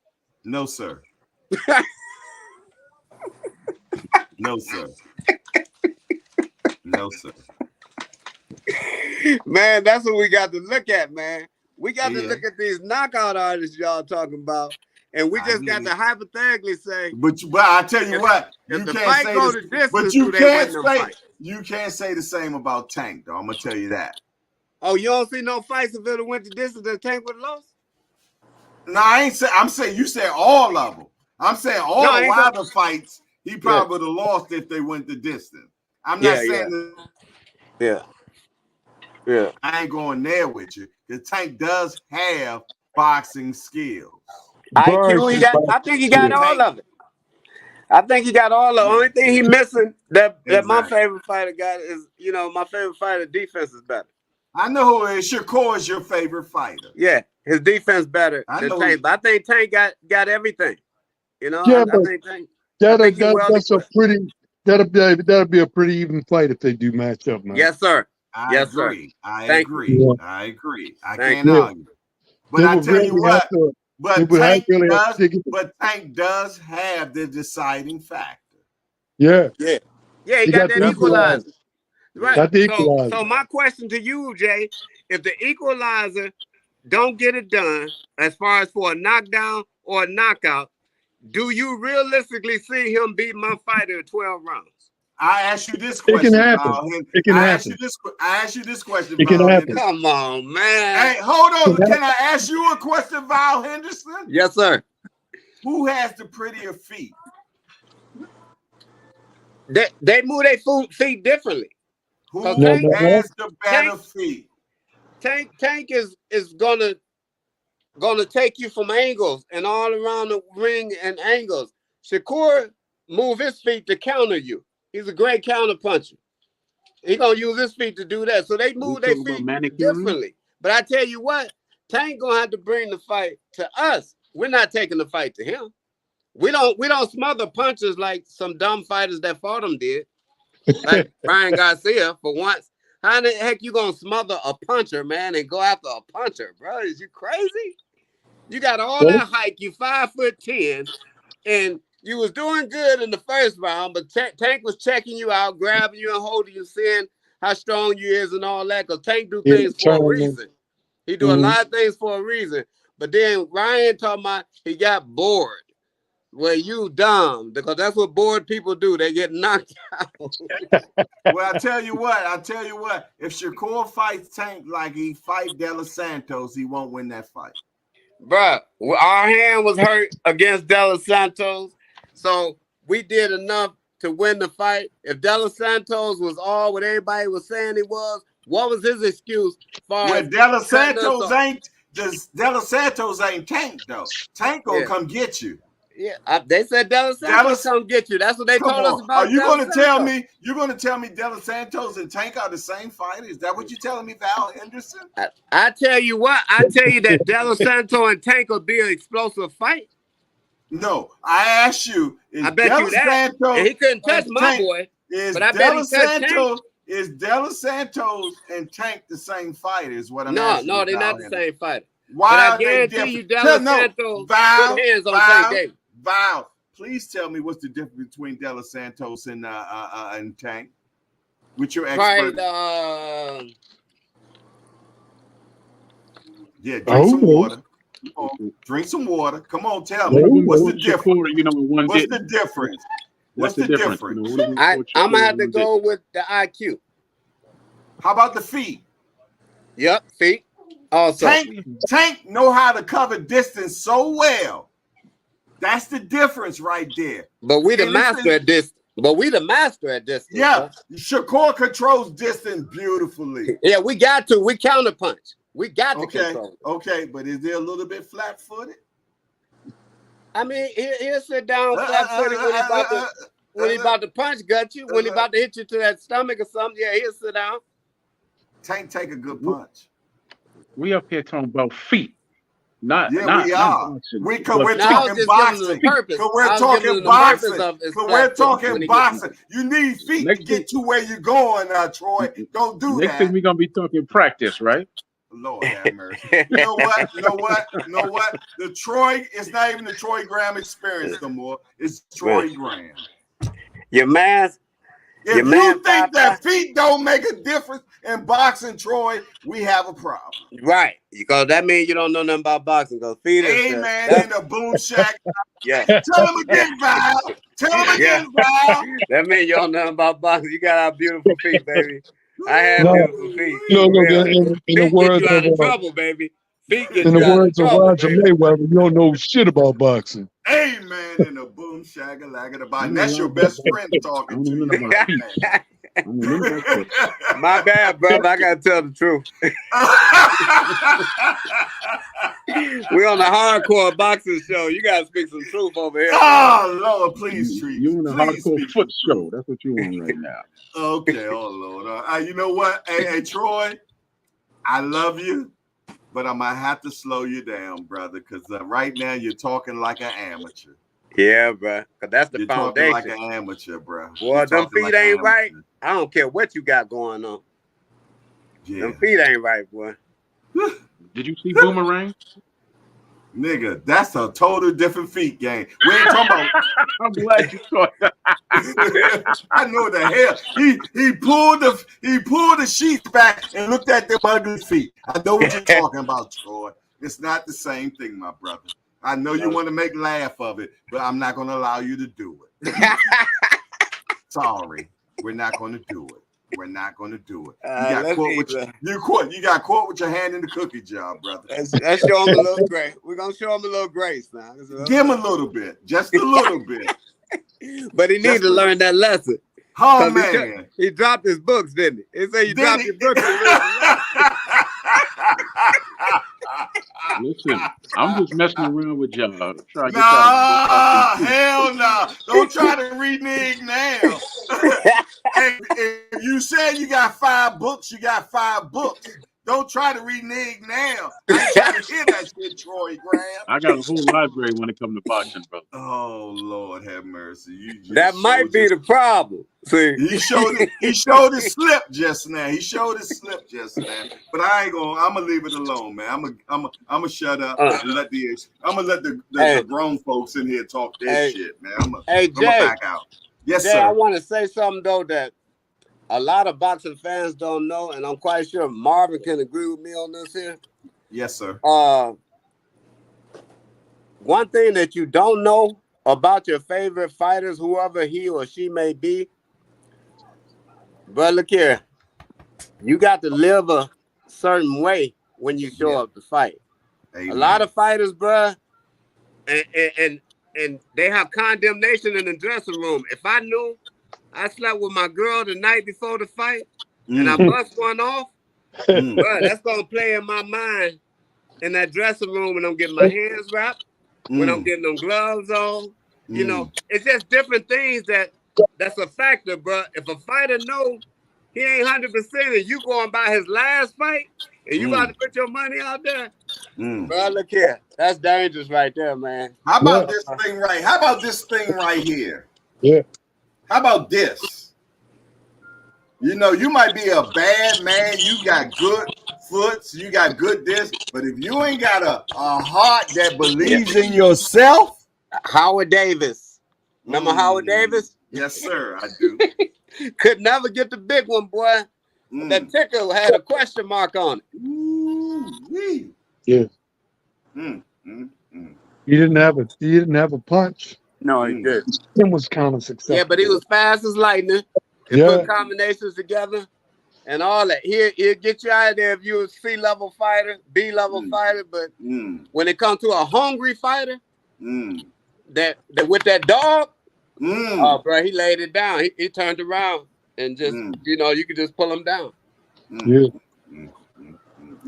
No, sir. No, sir. No, sir. Man, that's what we got to look at, man. We got to look at these knockout artists y'all talking about, and we just got to hypothetically say. But I tell you what, you can't say this, but you can't say the same about Tank, though. I'm gonna tell you that. Oh, you don't see no fights if it went to distance that Tank would have lost? No, I ain't say. I'm saying you said all of them. I'm saying all Wilder fights. He probably would have lost if they went the distance. I'm not saying that. Yeah. I ain't going there with you. The Tank does have boxing skills. IQ, I think he got all of it. I think he got all of it. The only thing he missing that my favorite fighter got is, my favorite fighter defense is better. I know who it is. Shakur is your favorite fighter. Yeah, his defense better than Tank. But I think Tank got everything. I think Tank. That'll be a pretty even fight if they do match up, man. Yes, sir. I agree. I agree. I can't argue. But I tell you what, Tank does have the deciding factor. Yeah. Yeah, he He got got that the equalizer. equalizer. Right. Got the So equalizer. my question to you, Jay, if the equalizer don't get it done as far as for a knockdown or a knockout, do you realistically see him beat my fighter in 12 rounds? I ask you this It can question, happen. Val. It can I ask happen. you this question, It can Val happen. Henderson. Come on, man. Hey, hold on. Can I ask you a question, Val Henderson? Yes, sir. Who has the prettier feet? They move their feet differently. Who Tank has the better feet? Tank is gonna take you from angles and all around the ring and angles. Shakur move his feet to counter you. He's a great counter puncher. He gonna use his feet to do that. So they move their feet differently. But I tell you what, Tank gonna have to bring the fight to us. We're not taking the fight to him. We don't smother punches like some dumb fighters that fought him did. Like Ryan Garcia, for once. How the heck you gonna smother a puncher, man, and go after a puncher, bro? Is you crazy? You got all that height, you 5'10", and you was doing good in the first round, but Tank was checking you out, grabbing you and holding you, seeing how strong you is and all that, because Tank do things for a reason. He do a lot of things for a reason. But then Ryan talking about he got bored. Well, you dumb, because that's what bored people do. They get knocked out. Well, I tell you what. If Shakur fights Tank like he fight De Los Santos, he won't win that fight. Bruh, our hand was hurt against De Los Santos, so we did enough to win the fight. If De Los Santos was all what everybody was saying he was, what was his excuse? Well, De Los Santos ain't Tank though. Tank gonna come get you. Yeah, they said De Los Santos come get you. That's what they told us about. Are you going to tell me? You're going to tell me De Los Santos and Tank are the same fighter? Is that what you're telling me, Val Henderson? I tell you what. I tell you that De Los Santos and Tank will be an explosive fight. No, I asked you. I bet you that. And he couldn't touch my boy. But I bet he touched Tank. Is De Los Santos and Tank the same fighter? Is what I'm asking. No, they're not the same fighter. Why but are I guarantee they you, De Los Santos put hands on Tank Davis. Val, please tell me what's the difference between De Los Santos and Tank. With your expert. Yeah, drink some water. Drink some water. Come on, tell me. What's the difference? What's the difference? What's the difference? I'm gonna have to go with the IQ. How about the feet? Yep, feet. Also, Tank know how to cover distance so well. That's the difference right there. But we the master at this. Yeah, Shakur controls distance beautifully. Yeah, we got to. We counter punch. We got to control. Okay, but is there a little bit flat-footed? I mean, he'll sit down flat-footed when he about to punch gut you. When he about to hit you to that stomach or something, yeah, he'll sit down. Tank take a good punch. We up here talking about feet. We are. We're talking boxing. We're talking boxing. You need feet to get to where you're going, Troy. Don't do that. Next thing we're gonna be talking practice, right? Lord have mercy. You know what? The Troy, it's not even the Troy Graham experience no more. It's Troy Graham. Your man. If you think that feet don't make a difference in boxing, Troy, we have a problem. Right. Because that means you don't know nothing about boxing. Because feet in the boom shack. Yeah. Tell him again, Val. Val. That means you don't know nothing about boxing. You got our beautiful feet, baby. I have beautiful feet. In the words of trouble, baby. In the words of Roger Mayweather, you don't know shit about boxing. Amen. In the boom shagga lagga the body. That's your best friend talking to you. My bad, brother. I gotta tell the truth. We're on the hardcore boxing show. You gotta speak some truth over here. Oh Lord, please treat. You on the hardcore foot show. That's what you want right now. Okay, oh Lord. You know what? Hey, Troy, I love you. But I'm gonna have to slow you down, brother, because right now you're talking like an amateur. Yeah, bro. Because that's the foundation. You're talking like an amateur, bro. Boy, them feet ain't right. I don't care what you got going on. Yeah. Them feet ain't right, boy. Did you see Boomerang? Nigga, that's a total different feat game. We ain't talking about. I'm glad you caught that. I know the hell. He pulled the sheets back and looked at them ugly feet. I know what you're talking about, Troy. It's not the same thing, my brother. I know you want to make laugh of it, but I'm not going to allow you to do it. Sorry, we're not going to do it. We're not going to do it. You got caught with your hand in the cookie jar, brother. Let's show him a little grace. We're gonna show him a little grace now. Give him a little bit, just a little bit. But he needs to learn that lesson. Oh man, he dropped his books, didn't he? He said you dropped your books. Listen, I'm just messing around with y'all. Nah, hell no. Don't try to renege now. Hey, if you said you got 5 books, you got 5 books. Don't try to renege now. I ain't trying to hear that shit, Troy Graham. I got a whole library when it comes to boxing, bro. Oh, Lord have mercy. That might be the problem. See, he showed his slip just now. But I ain't gonna. I'm gonna leave it alone, man. I'm gonna shut up and let the grown folks in here talk their shit, man. I'm gonna back out. Yes, Jay, sir. I want to say something though that a lot of boxing fans don't know, and I'm quite sure Marvin can agree with me on this here. Yes, sir. One thing that you don't know about your favorite fighters, whoever he or she may be, but look here, you got to live a certain way when you show up to fight. Amen. A lot of fighters, bruh, and they have condemnation in the dressing room. If I knew I slept with my girl the night before the fight and I bust one off, bruh, that's gonna play in my mind in that dressing room when I'm getting my hands wrapped, when I'm getting them gloves on. You know, it's just different things that's a factor, bruh. If a fighter know he ain't 100% and you going by his last fight and you about to put your money out there, bro, look here. That's dangerous right there, man. How about this thing right? How about this thing right here? Yeah. How about this? You know, you might be a bad man. You got good foots. You got good this. But if you ain't got a heart that believes in yourself. Howard Davis. Remember Howard Davis? Yes, sir. I do. Could never get the big one, boy. That ticker had a question mark on it. Ooh-wee. Yeah. He didn't have a punch. No, he did. It was kind of successful. Yeah, but he was fast as lightning. He put combinations together and all that. He'll get you out of there if you're a C-level fighter, B-level fighter. But when it comes to a hungry fighter, that with that dog, oh, bro, he laid it down. He turned around and just, you know, you could just pull him down. Yeah.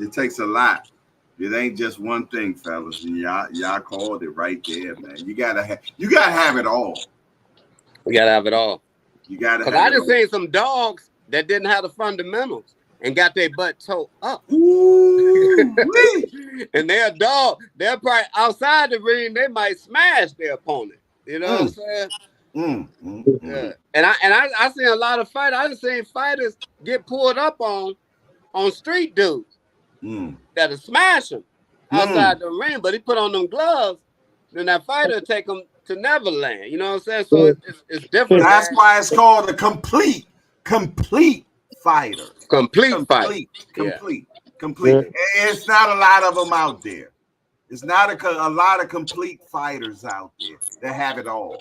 It takes a lot. It ain't just one thing, fellas. And y'all called it right there, man. You gotta have it all. You gotta have it all. You gotta. Because I just seen some dogs that didn't have the fundamentals and got their butt toe up. Ooh, and they're a dog. They're probably outside the ring. They might smash their opponent. You know what I'm saying? Yeah. And I seen a lot of fighters. I just seen fighters get pulled up on street dudes that'll smash him outside the ring. But he put on them gloves, then that fighter take him to Neverland. You know what I'm saying? So it's different. That's why it's called a complete fighter. Complete fighter. Complete. It's not a lot of them out there. It's not a lot of complete fighters out there that have it all.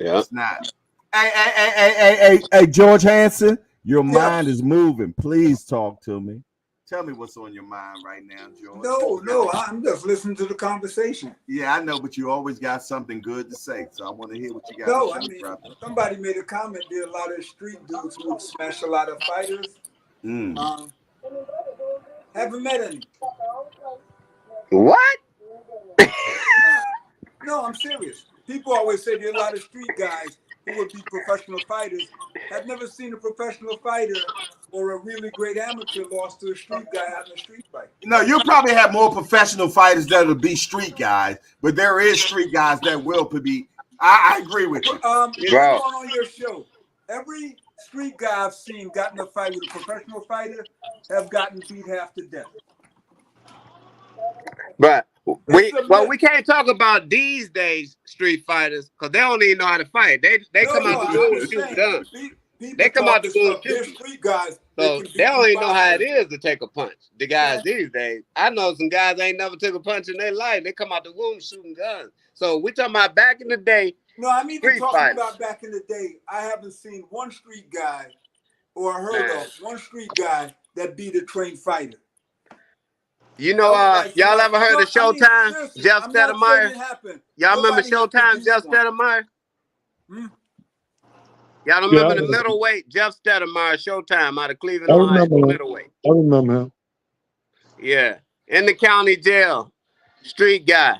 Yeah. It's not. Hey, George Hanson, your mind is moving. Please talk to me. Tell me what's on your mind right now, George. No, I'm just listening to the conversation. Yeah, I know, but you always got something good to say, so I want to hear what you got to say, brother. Somebody made a comment there. A lot of street dudes who would smash a lot of fighters. Haven't met any. What? No, I'm serious. People always say there are a lot of street guys who would be professional fighters. I've never seen a professional fighter or a really great amateur lost to a street guy out in a street fight. No, you probably have more professional fighters that'll be street guys, but there is street guys that will be. I agree with you. If you're on your show, every street guy I've seen got in a fight with a professional fighter have gotten beat half to death. But We can't talk about these days street fighters because they don't even know how to fight. They come out the room shooting guns. They come out the room shooting. Street guys. So they don't even know how it is to take a punch. The guys these days. I know some guys ain't never took a punch in their life. They come out the room shooting guns. So we talking about back in the day. No, I mean talking about back in the day. I haven't seen one street guy or heard of one street guy that beat a trained fighter. You know, y'all ever heard of Showtime? Jeff Stedemeyer? Y'all remember Showtime, Jeff Stedemeyer? Y'all remember the middleweight? Jeff Stedemeyer, Showtime, out of Cleveland, Ohio, middleweight. I remember him. Yeah. In the county jail, street guy.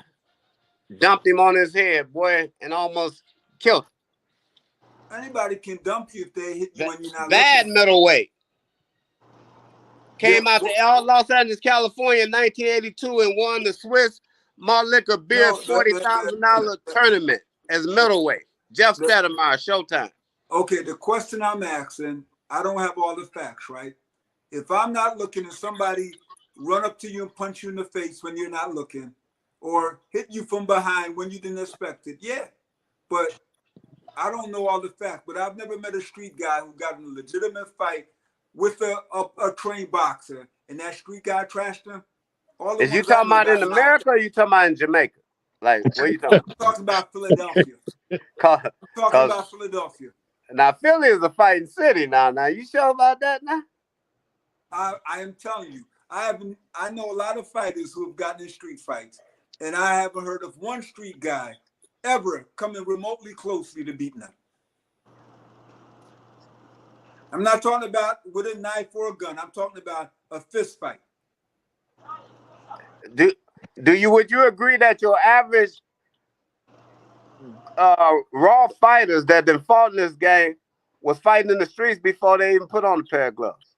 Dumped him on his head, boy, and almost killed him. Anybody can dump you if they hit you when you're not bad looking. Middleweight. Came out to Los Angeles, California in 1982 and won the Swiss Malt Liquor Beer $40,000 tournament as middleweight. Jeff Stedemeyer, Showtime. Okay, the question I'm asking, I don't have all the facts, right? If I'm not looking and somebody run up to you and punch you in the face when you're not looking, or hit you from behind when you didn't expect it, yeah. But I don't know all the facts, but I've never met a street guy who got in a legitimate fight with a trained boxer, and that street guy trashed him. Is you talking about in America or you talking about in Jamaica? Like, what are you talking about? I'm talking about Philadelphia. I'm talking about Philadelphia. Now, Philly is a fighting city now. Now, you sure about that now? I am telling you, I know a lot of fighters who have gotten in street fights, and I haven't heard of one street guy ever coming remotely closely to beating them. I'm not talking about with a knife or a gun. I'm talking about a fist fight. Would you agree that your average raw fighters that then fought in this game was fighting in the streets before they even put on a pair of gloves?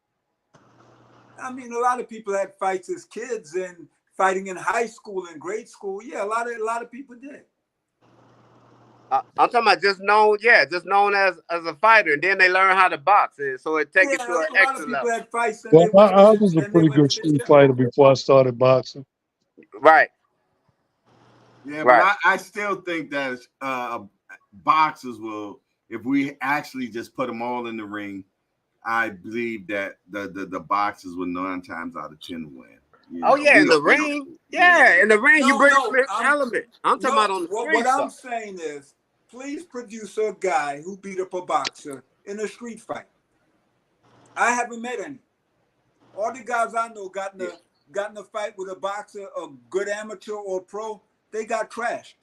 I mean, a lot of people had fights as kids and fighting in high school and grade school. Yeah, a lot of people did. I'm talking about just known as a fighter, and then they learn how to box, so it takes it to an extra level. Well, I was a pretty good street fighter before I started boxing. Right. Yeah, but I still think that boxers will, if we actually just put them all in the ring, I believe that the boxers will 9 times out of 10 win. In the ring. Yeah, in the ring you bring element. I'm talking about on the street. What I'm saying is, please produce a guy who beat up a boxer in a street fight. I haven't met any. All the guys I know got in a fight with a boxer, a good amateur or pro, they got trashed.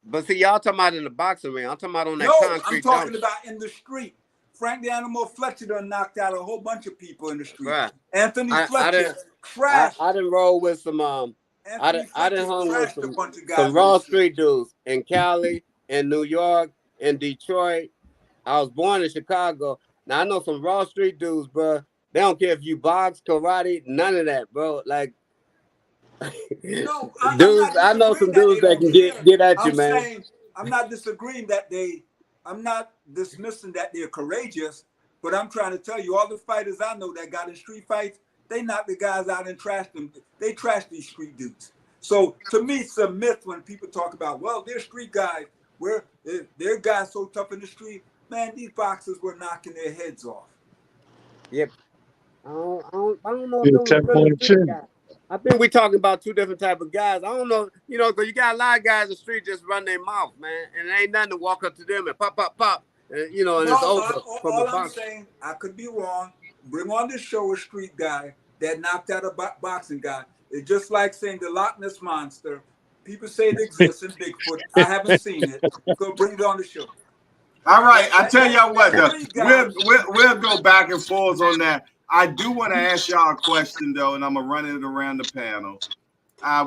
But see, y'all talking about in the boxing ring. I'm talking about on that concrete. I'm talking about in the street. Frank the Animal Fletcher done knocked out a whole bunch of people in the street. Right. Anthony Fletcher trashed. I didn't roll with some I didn't hung with some raw street dudes in Cali, in New York, in Detroit. I was born in Chicago. Now I know some raw street dudes, bro. They don't care if you box, karate, none of that, bro. Like, dudes, I know some dudes that can get at you, man. I'm not disagreeing that I'm not dismissing that they're courageous, but I'm trying to tell you, all the fighters I know that got in street fights, they knocked the guys out and trashed them. They trashed these street dudes. So to me, it's a myth when people talk about, well, they're street guys. They're guys so tough in the street. Man, these boxers were knocking their heads off. Yep. I don't know. I think we're talking about two different type of guys. I don't know, because you got a lot of guys in the street just run their mouth, man, and it ain't nothing to walk up to them and pop, pop, pop, and it's over. All I'm saying, I could be wrong. Bring on the show a street guy that knocked out a boxing guy. It's just like saying the Loch Ness Monster. People say it exists in Bigfoot. I haven't seen it. So bring it on the show. All right, I tell y'all what, we'll go back and forth on that. I do want to ask y'all a question, though, and I'm going to run it around the panel.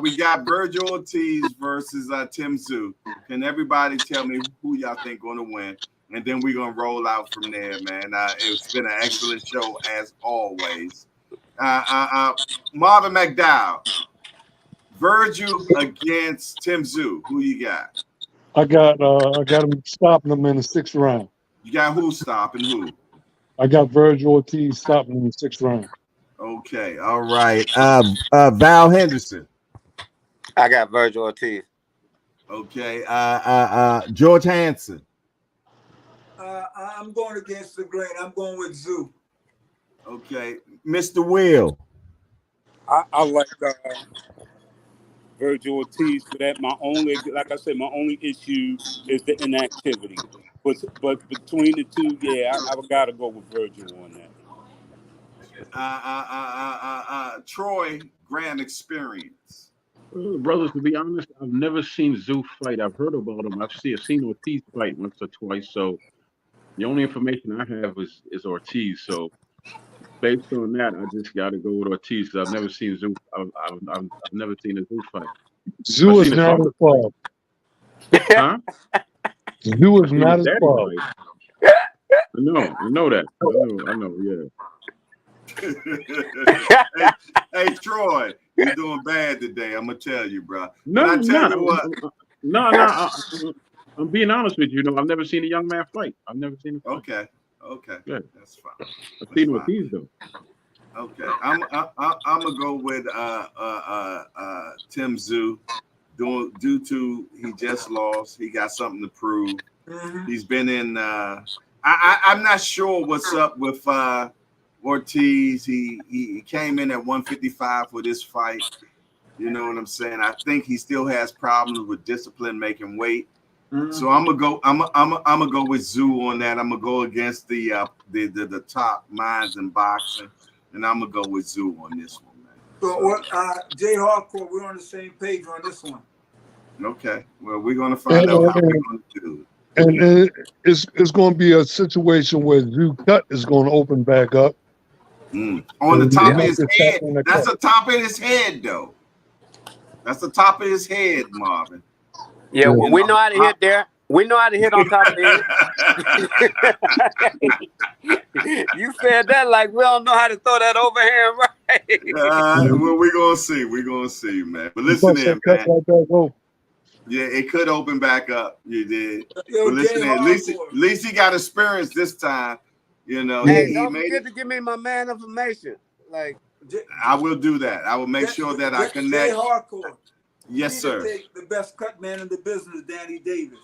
We got Virgil Ortiz versus Tim Tszyu. Can everybody tell me who y'all think going to win? And then we're going to roll out from there, man. It's been an excellent show, as always. Marvin McDowell, Virgil against Tim Tszyu. Who you got? I got him stopping him in the 6th round. You got who stopping who? I got Virgil Ortiz stopping in the 6th round. Okay, all right. Val Henderson. I got Virgil Ortiz. Okay. George Hansen. I'm going against the grain. I'm going with Zoo. Okay. Mr. Will. I like Virgil Ortiz for that. Like I said, my only issue is the inactivity. But between the two, yeah, I gotta go with Virgil on that. Troy Graham experience. Brothers, to be honest, I've never seen Zoo fight. I've heard about him. I've seen Ortiz fight once or twice. So the only information I have is Ortiz. So based on that, I just got to go with Ortiz because I've never seen Zoo. I've never seen a Zoo fight. Zoo is not his fault. Huh? Zoo is not his fault. I know that. I know. Yeah. hey, Troy, you're doing bad today. I'm gonna tell you, bro. No, I tell you what. No. I'm being honest with you. I've never seen a young man fight. I've never seen him fight. Okay. Good. That's fine. I've seen Ortiz though. Okay. I'm gonna go with Tim Zoo. Due to he just lost, he got something to prove. Mm-hmm. He's been in. I'm not sure what's up with Ortiz. He came in at 155 for this fight. You know what I'm saying? I think he still has problems with discipline making weight. Mm-hmm. So I'm gonna go with Zoo on that. I'm gonna go against the top minds in boxing, and I'm gonna go with Zoo on this one, man. So what? Jay Hardcore, we're on the same page on this one. Okay. Well, we're gonna find out how we're gonna do it. And it's going to be a situation where Zoo Cut is going to open back up. On the top of his head. That's the top of his head, though. That's the top of his head, Marvin. Yeah, well, we know how to hit there. We know how to hit on top of it. You said that like we don't know how to throw that overhand right. Well, we're gonna see. We're gonna see, man. But listen in, man. Yeah, it could open back up. You did. But listen in. At least he got experience this time. You know. Hey, don't forget to give me my man information. Like, I will do that. I will make sure that I connect. Jay Hardcore. Yes, sir. Take the best cut man in the business, Danny Davis.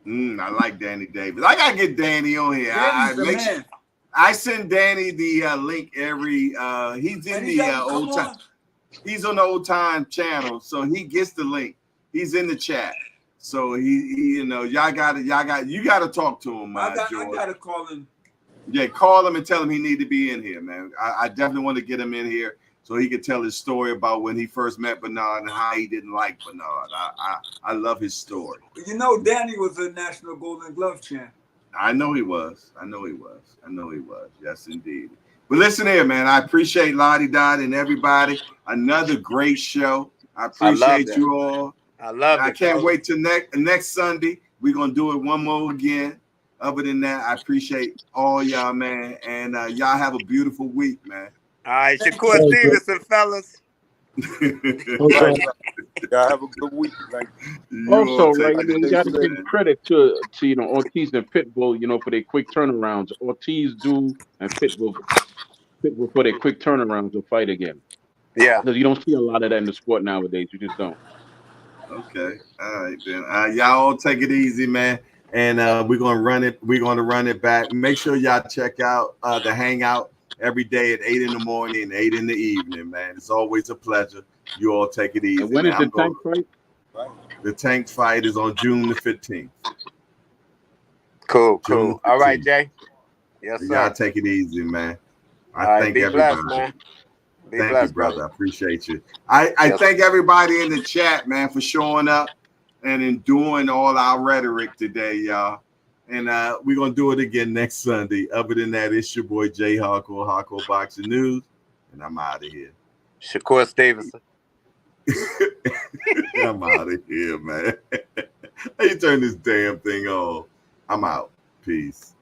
I like Danny Davis. I gotta get Danny on here. I send Danny the link every. He's in the old time. He's on the old time channel, so he gets the link. He's in the chat, so he you know, you gotta talk to him, I George. gotta call him. Yeah, call him and tell him he need to be in here, man. I definitely want to get him in here so he could tell his story about when he first met Bernard and how he didn't like Bernard. I love his story. You know, Danny was a National Golden Glove champ. I know he was. Yes, indeed. But listen here, man. I appreciate Lottie Dot and everybody. Another great show. I appreciate you all. I can't wait till next Sunday. We're gonna do it one more again. Other than that, I appreciate all y'all, man. And y'all have a beautiful week, man. All right, Shakur Stevenson, fellas. Y'all have a good week. Also, you got to give credit to Ortiz and Pitbull, for their quick turnarounds. Ortiz and Pitbull for their quick turnarounds to fight again. Yeah, because you don't see a lot of that in the sport nowadays. You just don't. Okay, all right then. Y'all all take it easy, man. And we're gonna run it. We're gonna run it back. Make sure y'all check out the Hangout every day at 8 in the morning and 8 in the evening, man. It's always a pleasure. You all take it easy. And when is the tank fight? The tank fight is on June the 15th. Cool. All right, Jay. Yes, sir. Y'all take it easy, man. I thank everybody. Blessed, man. Thank you, brother. I appreciate you. I thank everybody in the chat, man, for showing up and enduring all our rhetoric today, y'all. And we're going to do it again next Sunday. Other than that, it's your boy Jay Hardcore Boxing News, and I'm out of here. Shakur Stevenson. I'm out of here, man. How you turn this damn thing off? I'm out. Peace.